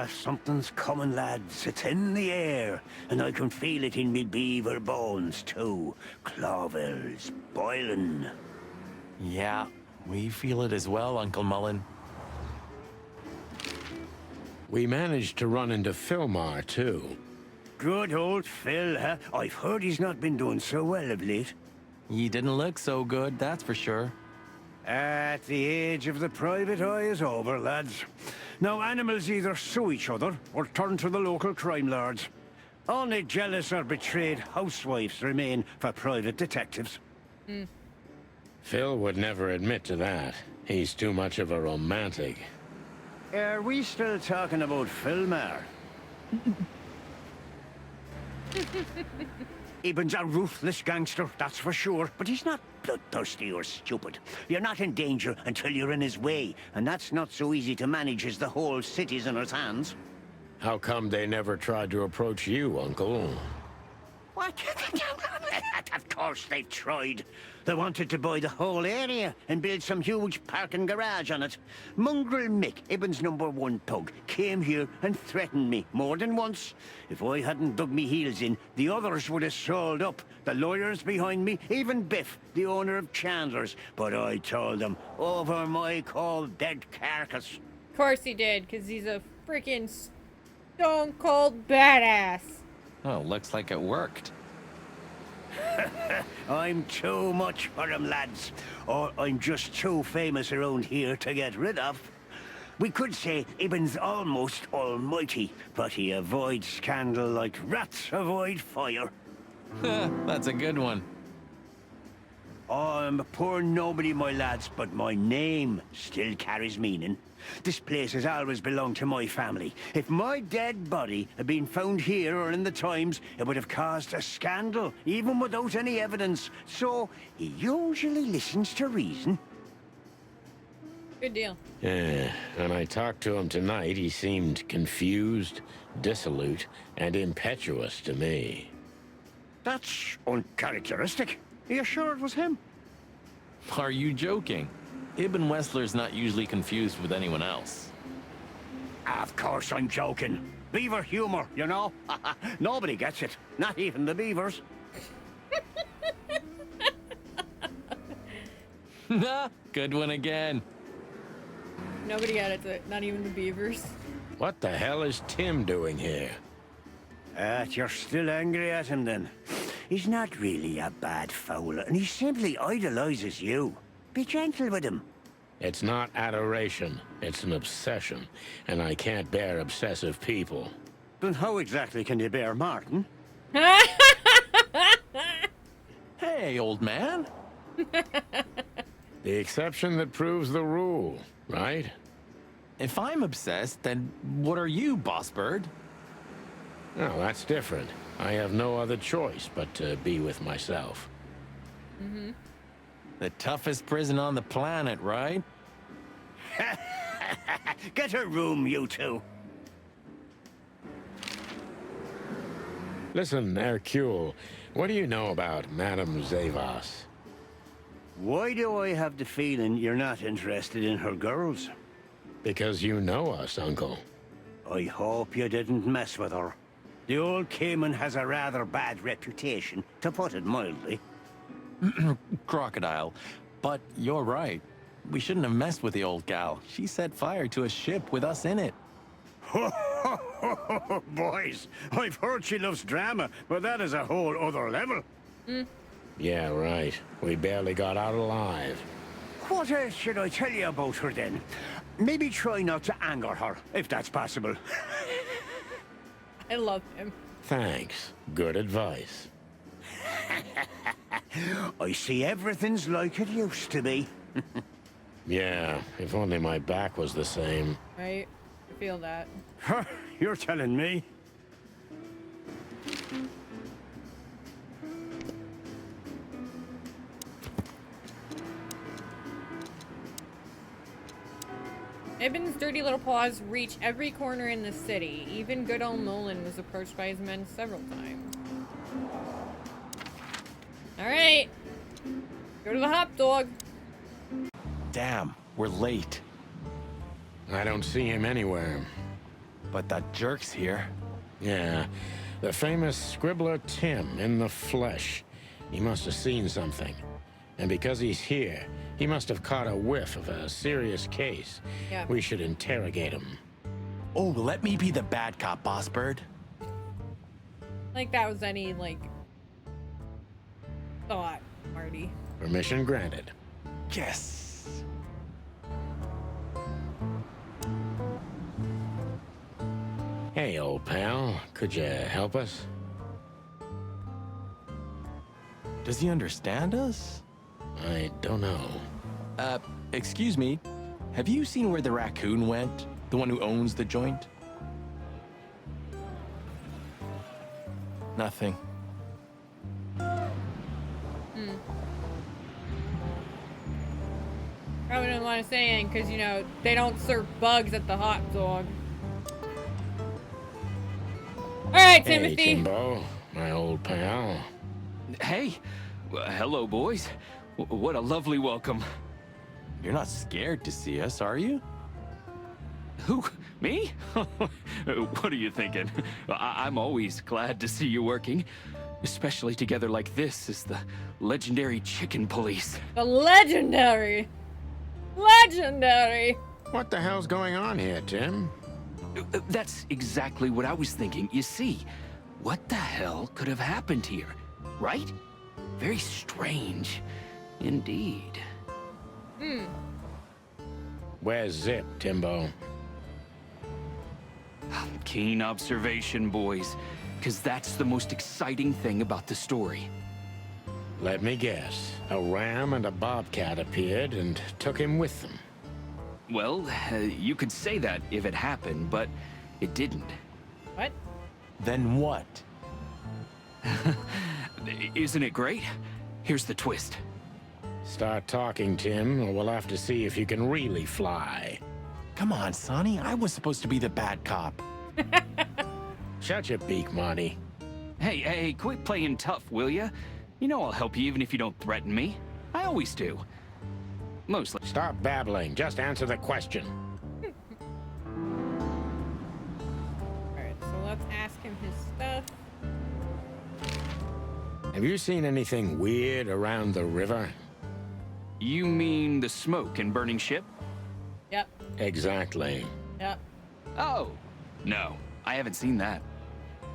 S11: Something's coming, lads. It's in the air, and I can feel it in me beaver bones, too. Clawville's boiling.
S4: Yeah, we feel it as well, Uncle Mullen.
S2: We managed to run into Philmar, too.
S11: Good old Phil, huh? I've heard he's not been doing so well of late.
S4: He didn't look so good, that's for sure.
S11: At the age of the private eye is over, lads. Now animals either sue each other or turn to the local crime lords. Only jealous or betrayed housewives remain for private detectives.
S2: Phil would never admit to that. He's too much of a romantic.
S11: Are we still talking about Philmar? Eben's a ruthless gangster, that's for sure, but he's not bloodthirsty or stupid. You're not in danger until you're in his way, and that's not so easy to manage as the whole city's in his hands.
S2: How come they never tried to approach you, Uncle?
S11: What? Of course they've tried. They wanted to buy the whole area and build some huge parking garage on it. Mongrel Mick, Ibben's #1 thug, came here and threatened me more than once. If I hadn't dug me heels in, the others would have sold up. The lawyers behind me, even Biff, the owner of Chandler's. But I told them, over my cold dead carcass.
S1: Of course he did, because he's a freaking stone cold badass.
S4: Oh, looks like it worked.
S11: I'm too much for him, lads. Or I'm just too famous around here to get rid of. We could say Ibben's almost almighty, but he avoids scandal like rats avoid fire.
S4: That's a good one.
S11: I'm a poor nobody, my lads, but my name still carries meaning. This place has always belonged to my family. If my dead body had been found here or in the Times, it would have caused a scandal, even without any evidence. So, he usually listens to reason.
S1: Good deal.
S2: Yeah, when I talked to him tonight, he seemed confused, dissolute, and impetuous to me.
S11: That's uncharacteristic. Are you sure it was him?
S4: Are you joking? Ibn Wessler's not usually confused with anyone else.
S11: Of course I'm joking. Beaver humor, you know? Nobody gets it. Not even the beavers.
S4: Good one again.
S1: Nobody edits it, not even the beavers.
S2: What the hell is Tim doing here?
S11: You're still angry at him then? He's not really a bad fowler, and he simply idolizes you. Be gentle with him.
S2: It's not adoration, it's an obsession, and I can't bear obsessive people.
S11: Then how exactly can you bear Martin?
S4: Hey, old man.
S2: The exception that proves the rule, right?
S4: If I'm obsessed, then what are you, Boss Bird?
S2: No, that's different. I have no other choice but to be with myself.
S4: The toughest prison on the planet, right?
S11: Get a room, you two.
S2: Listen, Hercule, what do you know about Madame Zavas?
S11: Why do I have the feeling you're not interested in her girls?
S2: Because you know us, Uncle.
S11: I hope you didn't mess with her. The old Cayman has a rather bad reputation, to put it mildly.
S4: Crocodile. But you're right. We shouldn't have messed with the old gal. She set fire to a ship with us in it.
S11: Boys, I've heard she loves drama, but that is a whole other level.
S2: Yeah, right. We barely got out alive.
S11: What else should I tell you about her then? Maybe try not to anger her, if that's possible.
S1: I love him.
S2: Thanks. Good advice.
S11: I see everything's like it used to be.
S2: Yeah, if only my back was the same.
S1: Right? I feel that.
S11: You're telling me?
S1: Ibn's dirty little paws reach every corner in the city. Even good old Nolan was approached by his men several times. Alright. Go to the hop dog.
S4: Damn, we're late.
S2: I don't see him anywhere.
S4: But that jerk's here.
S2: Yeah, the famous scribbler Tim in the flesh. He must have seen something. And because he's here, he must have caught a whiff of a serious case.
S1: Yeah.
S2: We should interrogate him.
S4: Oh, let me be the bad cop, Boss Bird.
S1: Like that was any, like, thought, Marty.
S2: Permission granted.
S4: Yes.
S2: Hey, old pal, could you help us?
S4: Does he understand us?
S2: I don't know.
S4: Excuse me. Have you seen where the raccoon went? The one who owns the joint? Nothing.
S1: Probably didn't want to say anything because, you know, they don't serve bugs at the hot dog. Alright,
S2: Hey,
S1: Timothy.
S2: Timbo, my old pal.
S10: Hey, hello, boys. What a lovely welcome.
S4: You're not scared to see us, are you?
S10: Who? Me? What are you thinking? I'm always glad to see you working, especially together like this as the legendary chicken police.
S1: The legendary. Legendary.
S2: What the hell's going on here, Tim?
S10: That's exactly what I was thinking. You see, what the hell could have happened here, right? Very strange, indeed.
S2: Where's Zip, Timbo?
S10: Keen observation, boys, because that's the most exciting thing about the story.
S2: Let me guess. A ram and a bobcat appeared and took him with them.
S10: Well, you could say that if it happened, but it didn't.
S1: What?
S4: Then what?
S10: Isn't it great? Here's the twist.
S2: Start talking, Tim, or we'll have to see if you can really fly.
S4: Come on, Sonny. I was supposed to be the bad cop.
S2: Shut your beak, Marty.
S10: Hey, quit playing tough, will ya? You know I'll help you even if you don't threaten me. I always do. Mostly.
S2: Stop babbling. Just answer the question.
S1: Alright, so let's ask him his stuff.
S2: Have you seen anything weird around the river?
S10: You mean the smoke and burning ship?
S1: Yep.
S2: Exactly.
S1: Yep.
S10: Oh, no. I haven't seen that.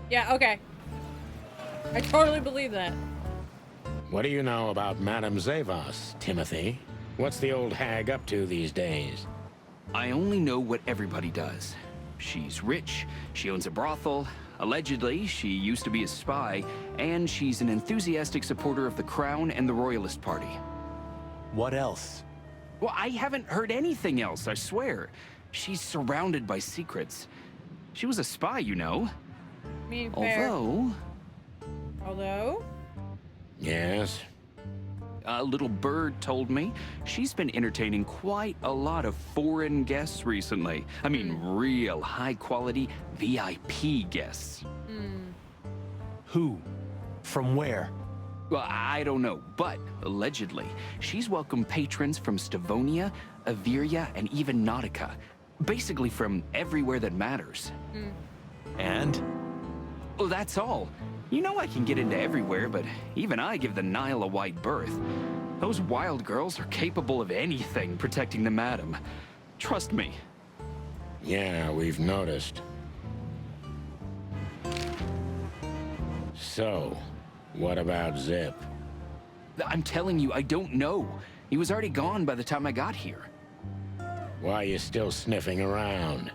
S1: Yeah, okay. I totally believe that.
S2: What do you know about Madame Zavas, Timothy? What's the old hag up to these days?
S10: I only know what everybody does. She's rich, she owns a brothel, allegedly she used to be a spy, and she's an enthusiastic supporter of the Crown and the Royalist Party.
S4: What else?
S10: Well, I haven't heard anything else, I swear. She's surrounded by secrets. She was a spy, you know.
S1: I mean, fair. Although?
S2: Yes?
S10: A little bird told me she's been entertaining quite a lot of foreign guests recently. I mean, real high-quality VIP guests.
S4: Who? From where?
S10: Well, I don't know, but allegedly, she's welcomed patrons from Stavonia, Averia, and even Nautica. Basically from everywhere that matters.
S4: And?
S10: Well, that's all. You know I can get into everywhere, but even I give the Nile a wide berth. Those wild girls are capable of anything protecting the madam. Trust me.
S2: Yeah, we've noticed. So, what about Zip?
S10: I'm telling you, I don't know. He was already gone by the time I got here.
S2: Why are you still sniffing around?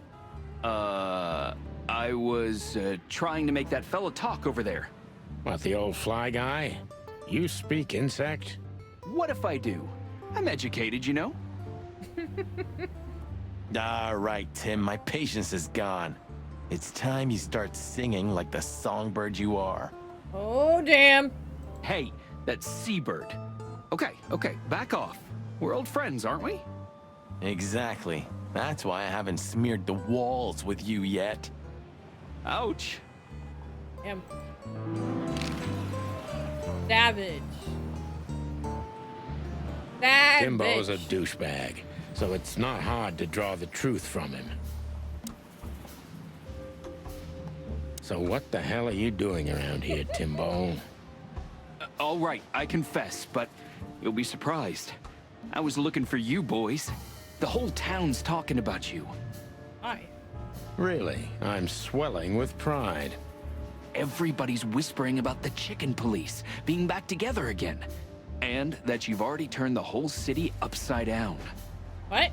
S10: I was trying to make that fella talk over there.
S2: What, the old fly guy? You speak insect?
S10: What if I do? I'm educated, you know?
S4: All right, Tim, my patience is gone. It's time you start singing like the songbird you are.
S1: Oh, damn.
S10: Hey, that's Seabird. Okay, back off. We're old friends, aren't we?
S4: Exactly. That's why I haven't smeared the walls with you yet.
S10: Ouch.
S1: Damn. Savage. Savage.
S2: Timbo's a douchebag, so it's not hard to draw the truth from him. So what the hell are you doing around here, Timbo?
S10: All right, I confess, but you'll be surprised. I was looking for you boys. The whole town's talking about you.
S1: Hi.
S2: Really? I'm swelling with pride.
S10: Everybody's whispering about the chicken police being back together again. And that you've already turned the whole city upside down.
S1: What?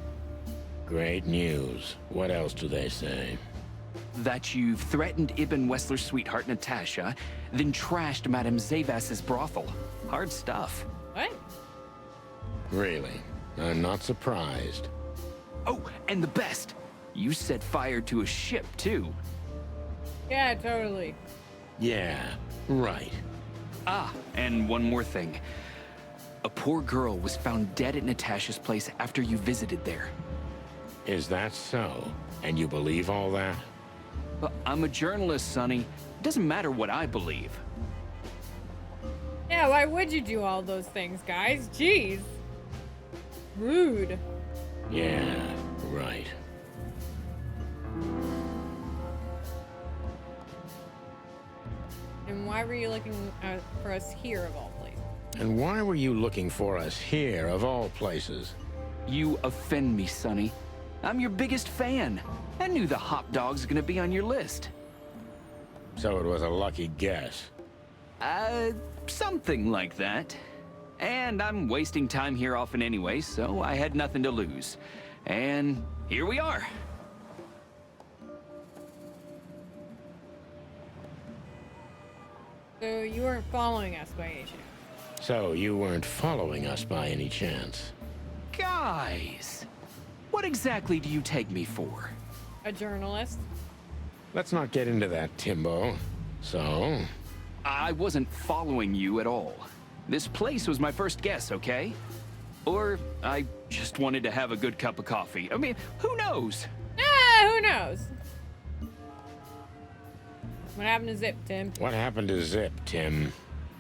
S2: Great news. What else do they say?
S10: That you've threatened Ibn Wessler's sweetheart Natasha, then trashed Madame Zavas's brothel. Hard stuff.
S1: What?
S2: Really? I'm not surprised.
S10: Oh, and the best, you set fire to a ship, too.
S1: Yeah, totally.
S2: Yeah, right.
S10: Ah, and one more thing. A poor girl was found dead at Natasha's place after you visited there.
S2: Is that so? And you believe all that?
S10: But I'm a journalist, Sonny. It doesn't matter what I believe.
S1: Yeah, why would you do all those things, guys? Jeez. Rude.
S2: Yeah, right.
S1: And why were you looking for us here of all places?
S2: And why were you looking for us here, of all places?
S10: You offend me, Sonny. I'm your biggest fan. I knew the hot dog's gonna be on your list.
S2: So it was a lucky guess.
S10: Something like that. And I'm wasting time here often anyway, so I had nothing to lose. And here we are.
S1: So you weren't following us by any chance?
S2: So you weren't following us by any chance?
S10: Guys, what exactly do you take me for?
S1: A journalist?
S2: Let's not get into that, Timbo. So?
S10: I wasn't following you at all. This place was my first guess, okay? Or I just wanted to have a good cup of coffee. I mean, who knows?
S1: Who knows? What happened to Zip, Tim?
S2: What happened to Zip, Tim?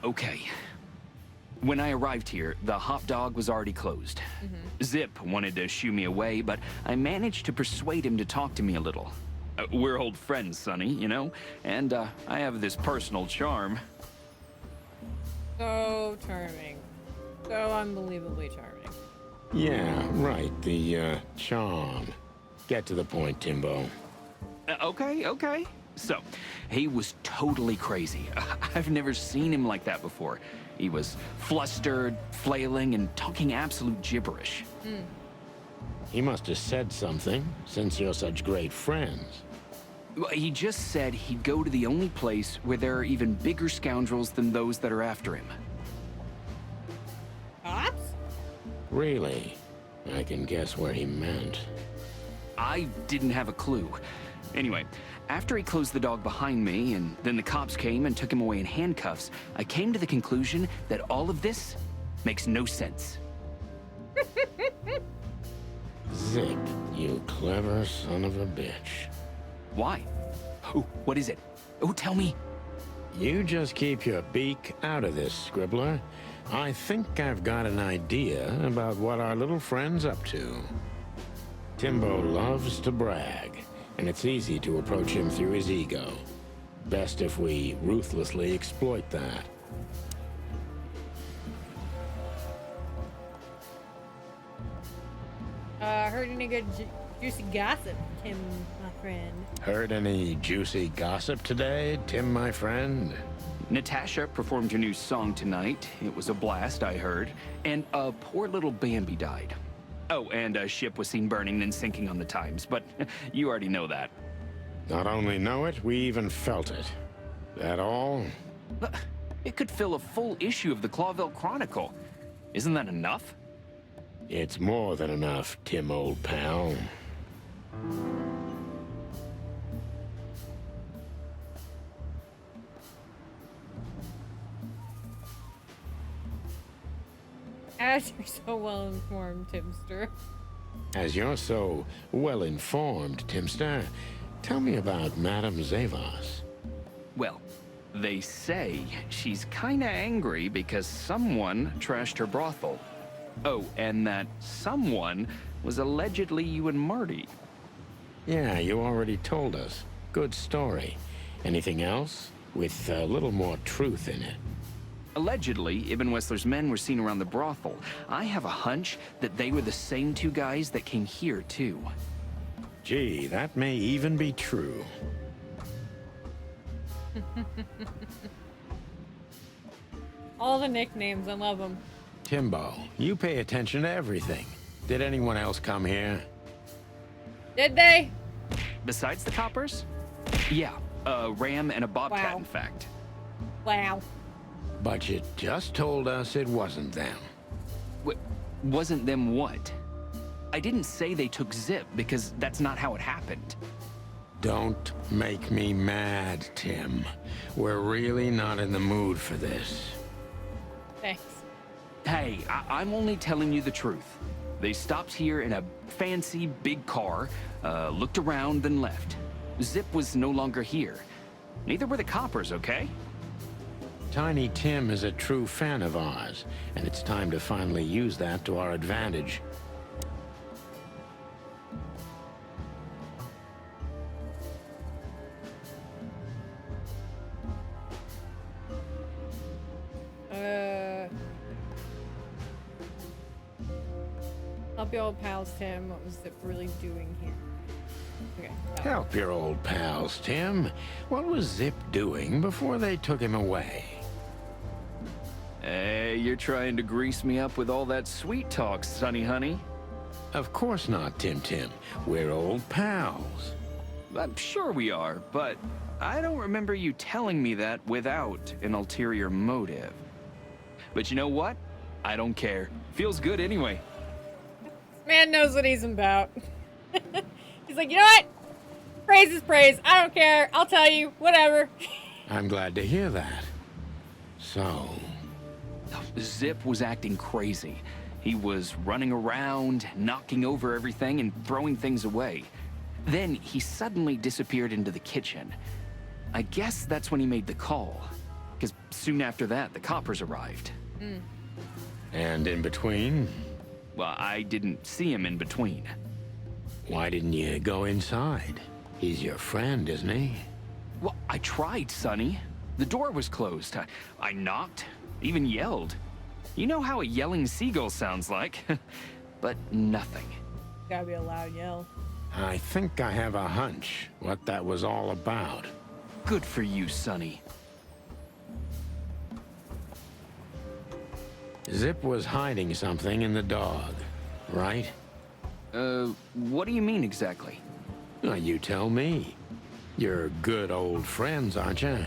S10: Okay. When I arrived here, the hot dog was already closed. Zip wanted to shoo me away, but I managed to persuade him to talk to me a little. We're old friends, Sonny, you know? And I have this personal charm.
S1: So charming. So unbelievably charming.
S2: Yeah, right, the, charm. Get to the point, Timbo.
S10: Okay. So, he was totally crazy. I've never seen him like that before. He was flustered, flailing, and talking absolute gibberish.
S2: He must have said something, since you're such great friends.
S10: Well, he just said he'd go to the only place where there are even bigger scoundrels than those that are after him.
S1: Cops?
S2: Really? I can guess where he meant.
S10: I didn't have a clue. Anyway, after he closed the dog behind me, and then the cops came and took him away in handcuffs, I came to the conclusion that all of this makes no sense.
S2: Zip, you clever son of a bitch.
S10: Why? Oh, what is it? Oh, tell me.
S2: You just keep your beak out of this, Scribbler. I think I've got an idea about what our little friend's up to. Timbo loves to brag, and it's easy to approach him through his ego. Best if we ruthlessly exploit that.
S1: Heard any good juicy gossip, Tim, my friend?
S2: Heard any juicy gossip today, Tim, my friend?
S10: Natasha performed your new song tonight. It was a blast, I heard. And a poor little Bambi died. Oh, and a ship was seen burning and sinking on the Times, but you already know that.
S2: Not only know it, we even felt it. That all?
S10: It could fill a full issue of the Clawville Chronicle. Isn't that enough?
S2: It's more than enough, Tim, old pal.
S1: As you're so well informed, Timster.
S2: As you're so well-informed, Timster, tell me about Madame Zavos.
S10: Well, they say she's kinda angry because someone trashed her brothel. Oh, and that someone was allegedly you and Marty.
S2: Yeah, you already told us. Good story. Anything else? With a little more truth in it.
S10: Allegedly, Ibn Wessler's men were seen around the brothel. I have a hunch that they were the same two guys that came here, too.
S2: Gee, that may even be true.
S1: All the nicknames, I love them.
S2: Timbo, you pay attention to everything. Did anyone else come here?
S1: Did they?
S10: Besides the coppers? Yeah, a ram and a bobcat,
S1: Wow.
S10: in fact.
S1: Wow.
S2: But you just told us it wasn't them.
S10: Wasn't them what? I didn't say they took Zip, because that's not how it happened.
S2: Don't make me mad, Tim. We're really not in the mood for this.
S1: Thanks.
S10: Hey, I'm only telling you the truth. They stopped here in a fancy big car, looked around, then left. Zip was no longer here. Neither were the coppers, okay?
S2: Tiny Tim is a true fan of ours, and it's time to finally use that to our advantage.
S1: Help your old pals, Tim. What was Zip really doing here? Okay.
S2: Help your old pals, Tim. What was Zip doing before they took him away?
S10: Hey, you're trying to grease me up with all that sweet talk, Sonny honey.
S2: Of course not, Tim. We're old pals.
S10: I'm sure we are, but I don't remember you telling me that without an ulterior motive. But you know what? I don't care. Feels good anyway.
S1: Man knows what he's about. He's like, you know what? Praise is praise. I don't care. I'll tell you. Whatever.
S2: I'm glad to hear that. So...
S10: Zip was acting crazy. He was running around, knocking over everything, and throwing things away. Then he suddenly disappeared into the kitchen. I guess that's when he made the call. Because soon after that, the coppers arrived.
S2: And in between?
S10: Well, I didn't see him in between.
S2: Why didn't you go inside? He's your friend, isn't he?
S10: Well, I tried, Sonny. The door was closed. I knocked, even yelled. You know how a yelling seagull sounds like. but nothing.
S1: Gotta be a loud yell.
S2: I think I have a hunch what that was all about.
S10: Good for you, Sonny.
S2: Zip was hiding something in the dog, right?
S10: What do you mean exactly?
S2: Well, you tell me. You're good old friends, aren't you?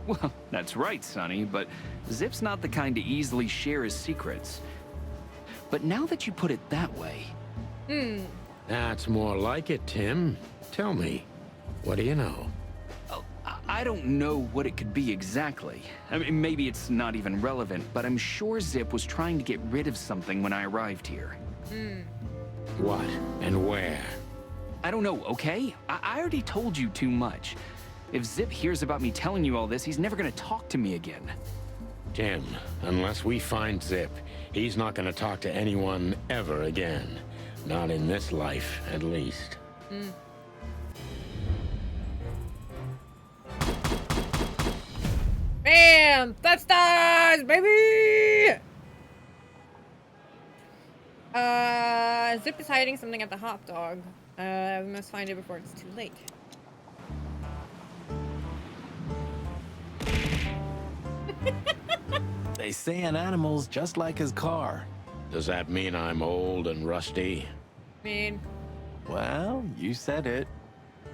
S10: Well, that's right, Sonny, but Zip's not the kind to easily share his secrets. But now that you put it that way...
S2: That's more like it, Tim. Tell me, what do you know?
S10: Oh, I don't know what it could be exactly. I mean, maybe it's not even relevant, but I'm sure Zip was trying to get rid of something when I arrived here.
S2: What and where?
S10: I don't know, okay? I already told you too much. If Zip hears about me telling you all this, he's never gonna talk to me again.
S2: Tim, unless we find Zip, he's not gonna talk to anyone ever again. Not in this life, at least.
S1: Bam! That stars, baby! Zip is hiding something at the hot dog. We must find it before it's too late.
S4: They say an animal's just like his car.
S2: Does that mean I'm old and rusty?
S4: Well, you said it.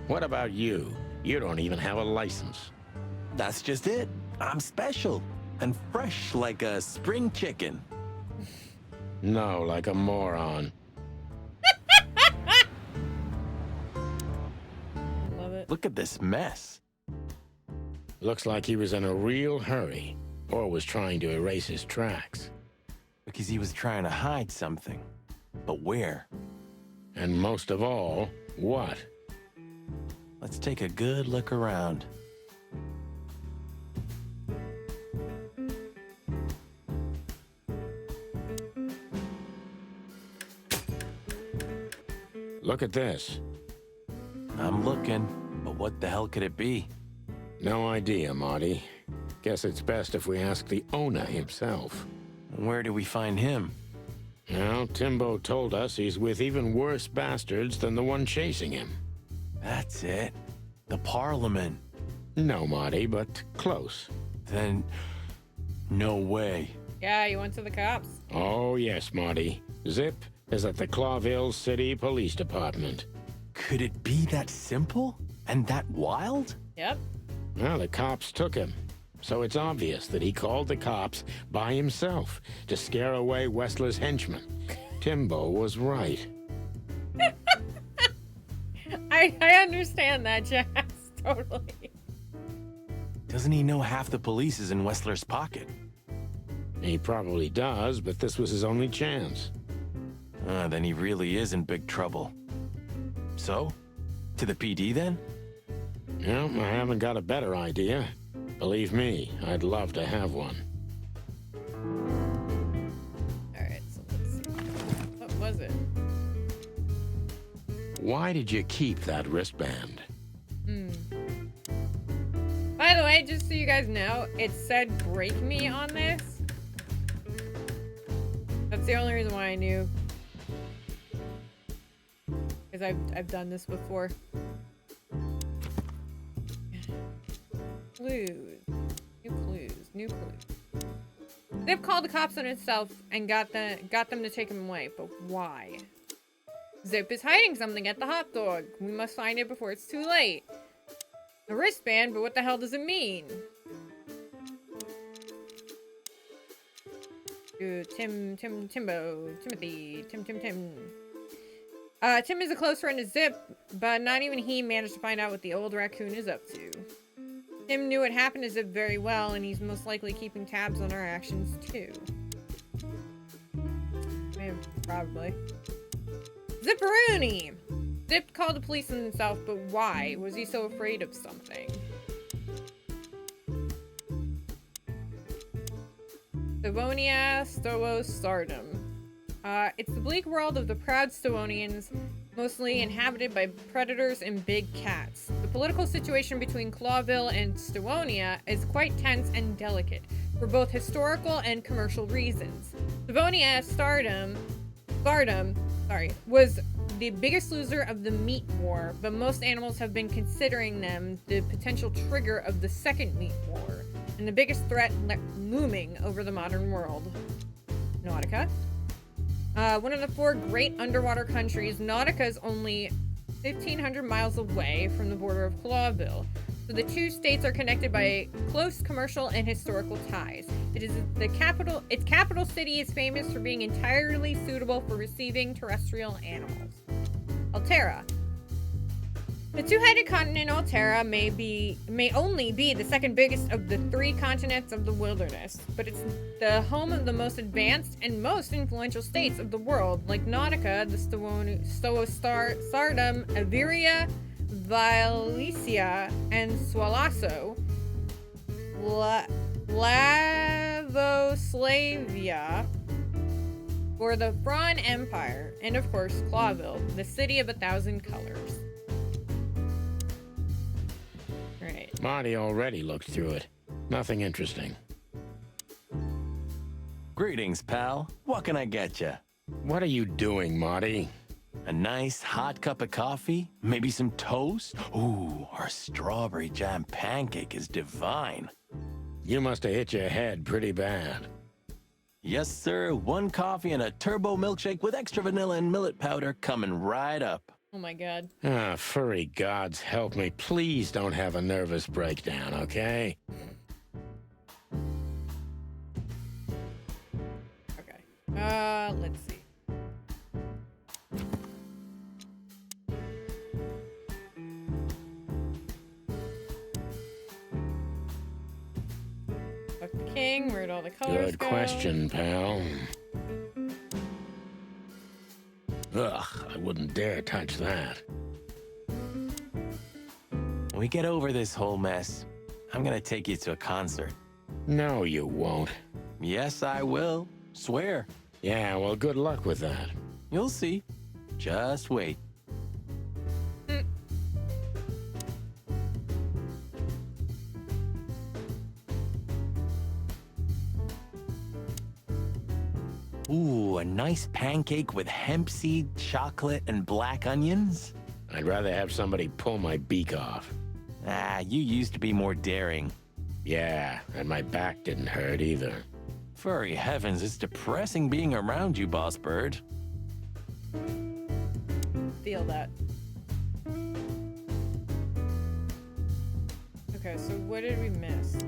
S2: What about you? You don't even have a license.
S4: That's just it. I'm special and fresh like a spring chicken.
S2: No, like a moron.
S1: Love it.
S4: Look at this mess.
S2: Looks like he was in a real hurry, or was trying to erase his tracks.
S4: Because he was trying to hide something. But where?
S2: And most of all, what?
S4: Let's take a good look around.
S2: Look at this.
S4: I'm looking, but what the hell could it be?
S2: No idea, Marty. Guess it's best if we ask the owner himself.
S4: Where do we find him?
S2: Well, Timbo told us he's with even worse bastards than the one chasing him.
S4: That's it. The Parliament.
S2: No, Marty, but close.
S4: Then, no way.
S1: Yeah, you went to the cops.
S2: Oh, yes, Marty. Zip is at the Clawville City Police Department.
S4: Could it be that simple? And that wild?
S1: Yep.
S2: Well, the cops took him. So it's obvious that he called the cops by himself to scare away Wessler's henchmen. Timbo was right.
S1: I understand that, Jazz. Totally.
S4: Doesn't he know half the police is in Wessler's pocket?
S2: He probably does, but this was his only chance.
S4: Then he really is in big trouble. So, to the PD then?
S2: Well, I haven't got a better idea. Believe me, I'd love to have one.
S1: Alright, so let's see. What was it?
S2: Why did you keep that wristband?
S1: By the way, just so you guys know, it said break me on this. That's the only reason why I knew. Because I've done this before. Clues. New clues. Zip called the cops on himself and got them to take him away, but why? Zip is hiding something at the hot dog. We must find it before it's too late. A wristband, but what the hell does it mean? Tim. Tim is a close friend of Zip, but not even he managed to find out what the old raccoon is up to. Tim knew what happened to Zip very well, and he's most likely keeping tabs on our actions too. Yeah, probably. Zipperoonie! Zip called the police on himself, but why? Was he so afraid of something? Stavonia, Stowo, Stardom. It's the bleak world of the proud Stovonians, mostly inhabited by predators and big cats. The political situation between Clawville and Stavonia is quite tense and delicate, for both historical and commercial reasons. Stavonia, Stardom, was the biggest loser of the meat war, but most animals have been considering them the potential trigger of the second meat war, and the biggest threat looming over the modern world. Nautica. One of the 4 great underwater countries, Nautica is only 1,500 miles away from the border of Clawville. So the 2 states are connected by close commercial and historical ties. Its capital city is famous for being entirely suitable for receiving terrestrial animals. Altera. The 2-headed continent Altera may only be the second biggest of the 3 continents of the wilderness, but it's the home of the most advanced and most influential states of the world, like Nautica, the Stoosardom, Averia, Valicia, and Swalasso, Lavoslavia, or the Thrawn Empire, and of course Clawville, the city of 1,000 colors. Right.
S2: Marty already looked through it. Nothing interesting.
S4: Greetings, pal. What can I get you?
S2: What are you doing, Marty?
S4: A nice hot cup of coffee? Maybe some toast? Ooh, our strawberry jam pancake is divine.
S2: You must have hit your head pretty bad.
S4: Yes, sir. 1 coffee and a turbo milkshake with extra vanilla and millet powder coming right up.
S1: Oh my god.
S2: Ah, furry gods help me. Please don't have a nervous breakdown, okay?
S1: Okay. Let's see. Fuck the king, where'd all the colors
S2: Good
S1: go?
S2: question, pal. Ugh, I wouldn't dare touch that.
S4: When we get over this whole mess, I'm gonna take you to a concert.
S2: No, you won't.
S4: Yes, I will. Swear.
S2: Yeah, well, good luck with that.
S4: You'll see. Just wait. Ooh, a nice pancake with hemp seed, chocolate, and black onions?
S2: I'd rather have somebody pull my beak off.
S4: Ah, you used to be more daring.
S2: Yeah, and my back didn't hurt either.
S4: Furry heavens, it's depressing being around you, Boss Bird.
S1: Feel that. Okay, so what did we miss?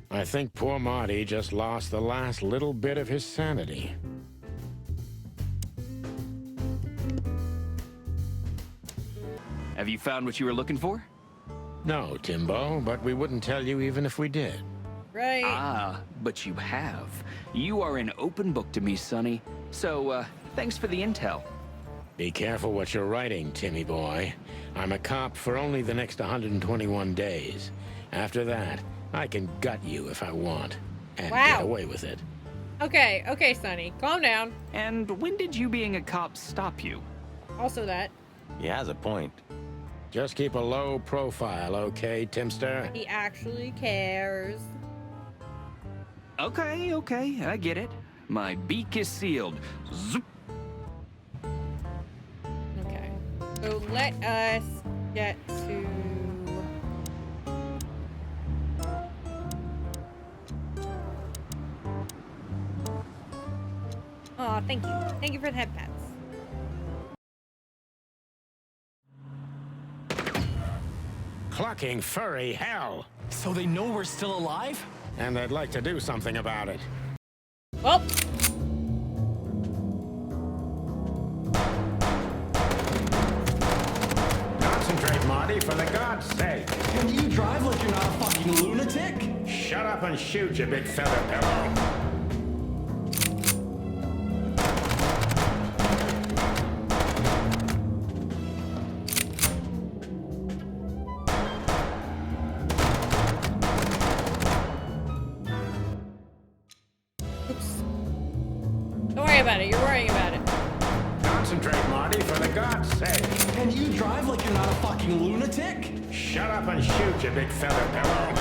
S2: I think poor Marty just lost the last little bit of his sanity.
S10: Have you found what you were looking for?
S2: No, Timbo, but we wouldn't tell you even if we did.
S1: Right.
S10: Ah, but you have. You are an open book to me, Sonny. So, thanks for the intel.
S2: Be careful what you're writing, Timmy boy. I'm a cop for only the next 121 days. After that, I can gut you if I want. And get away with it.
S1: Okay, okay, Sonny. Calm down.
S10: And when did you being a cop stop you?
S1: Also that.
S4: He has a point.
S2: Just keep a low profile, okay, Timster?
S1: He actually cares.
S10: Okay, okay, I get it. My beak is sealed. Zoop.
S1: Okay. So let us get to... Aw, thank you. Thank you for the head pats.
S2: Clucking furry hell!
S4: So they know we're still alive?
S2: And they'd like to do something about it.
S1: Well.
S2: Concentrate, Marty, for the God's sake.
S4: Can you drive like you're not a fucking lunatic?
S2: Shut up and shoot, you big feather pillow.
S1: Don't worry about it. You're worrying about it.
S2: Concentrate, Marty, for the God's sake.
S4: Can you drive like you're not a fucking lunatic?
S2: Shut up and shoot, you big feather pillow.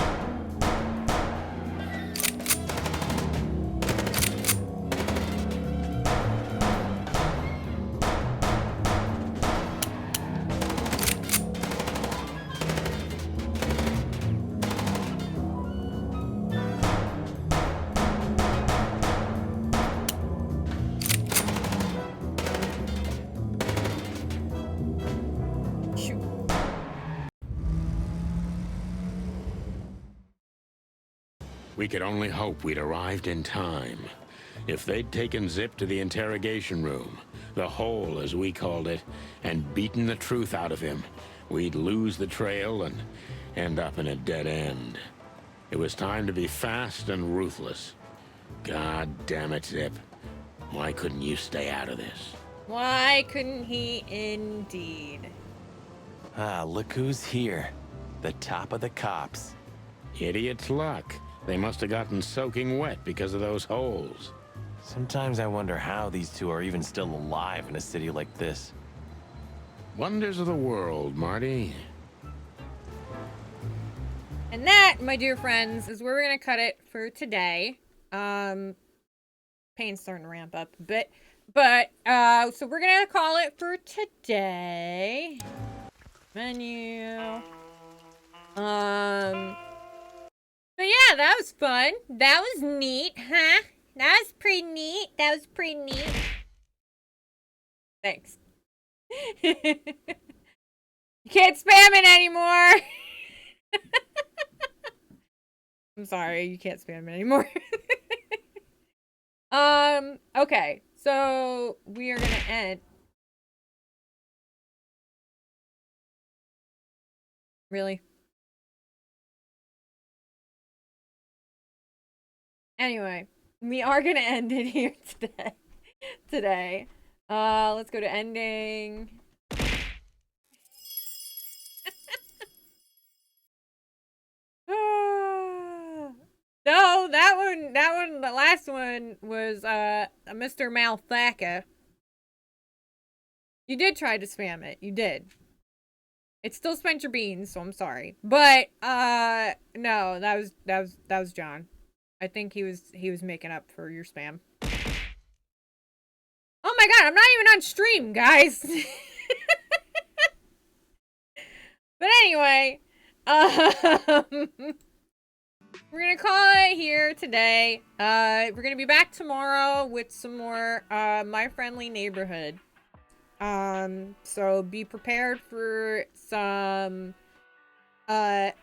S2: We could only hope we'd arrived in time. If they'd taken Zip to the interrogation room, the hole as we called it, and beaten the truth out of him, we'd lose the trail and end up in a dead end. It was time to be fast and ruthless. God damn it, Zip. Why couldn't you stay out of this?
S1: Why couldn't he indeed?
S4: Ah, look who's here. The top of the cops.
S2: Idiot's luck. They must have gotten soaking wet because of those holes.
S4: Sometimes I wonder how these two are even still alive in a city like this.
S2: Wonders of the world, Marty.
S1: And that, my dear friends, is where we're gonna cut it for today. Pain's starting to ramp up a bit. But, so we're gonna call it for today. Menu. But yeah, that was fun. That was neat, huh? That was pretty neat. That was pretty neat. Thanks. You can't spam it anymore. I'm sorry, you can't spam it anymore. Okay. So we are gonna end. Really? Anyway, we are gonna end it here today. Let's go to ending. No, that one, the last one was, Mr. Malthaka. You did try to spam it. You did. It still spent your beans, so I'm sorry. But, no, that was John. I think he was making up for your spam. Oh my god, I'm not even on stream, guys. But anyway, we're gonna call it here today. We're gonna be back tomorrow with some more My Friendly Neighborhood. So be prepared for some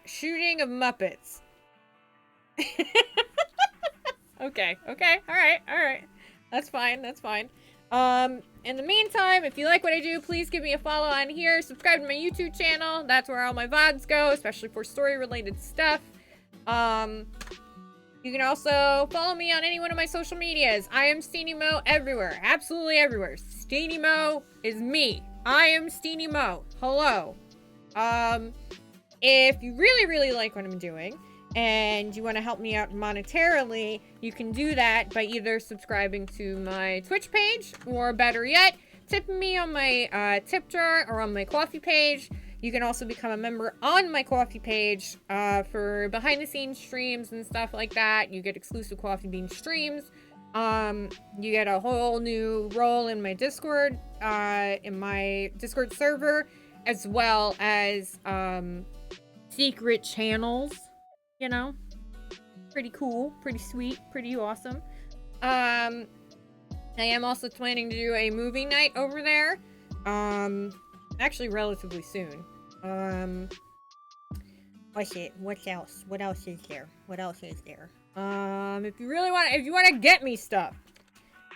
S1: shooting of Muppets. Okay, alright. That's fine. In the meantime, if you like what I do, please give me a follow on here. Subscribe to my YouTube channel. That's where all my VODs go, especially for story-related stuff. You can also follow me on any one of my social medias. I am SteenieMo everywhere. Absolutely everywhere. SteenieMo is me. I am SteenieMo. Hello. If you really like what I'm doing, and you want to help me out monetarily, you can do that by either subscribing to my Twitch page, or better yet, tipping me on my tip jar or on my coffee page. You can also become a member on my coffee page for behind the scenes streams and stuff like that. You get exclusive Coffee Bean streams. You get a whole new role in my Discord server, as well as secret channels. You know, pretty cool, pretty sweet, pretty awesome. I am also planning to do a movie night over there. Actually relatively soon. What else is there? If you want to get me stuff.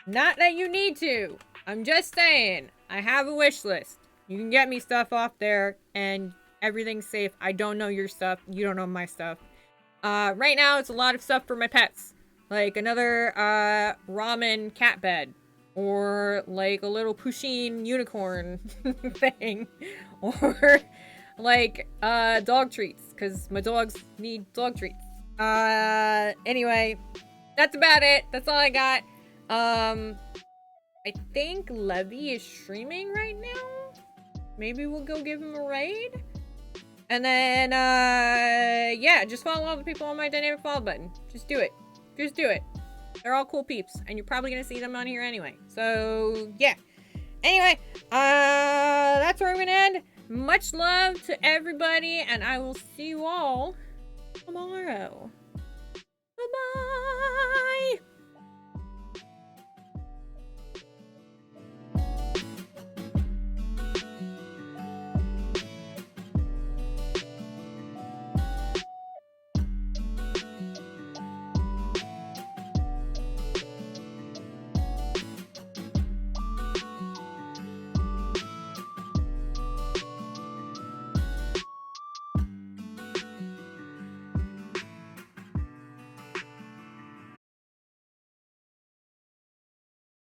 S1: Not that you need to. I'm just saying, I have a wish list. You can get me stuff off there, and everything's safe. I don't know your stuff. You don't know my stuff. Right now, it's a lot of stuff for my pets. Like another, ramen cat bed. Or, like, a little Pusheen unicorn thing. Or, like, dog treats. Because my dogs need dog treats. Anyway, that's about it. That's all I got. I think Levy is streaming right now. Maybe we'll go give him a raid. And then, yeah, just follow all the people on my dynamic follow button. Just do it. Just do it. They're all cool peeps, and you're probably gonna see them on here anyway. So, yeah. Anyway, that's where I'm gonna end. Much love to everybody, and I will see you all tomorrow.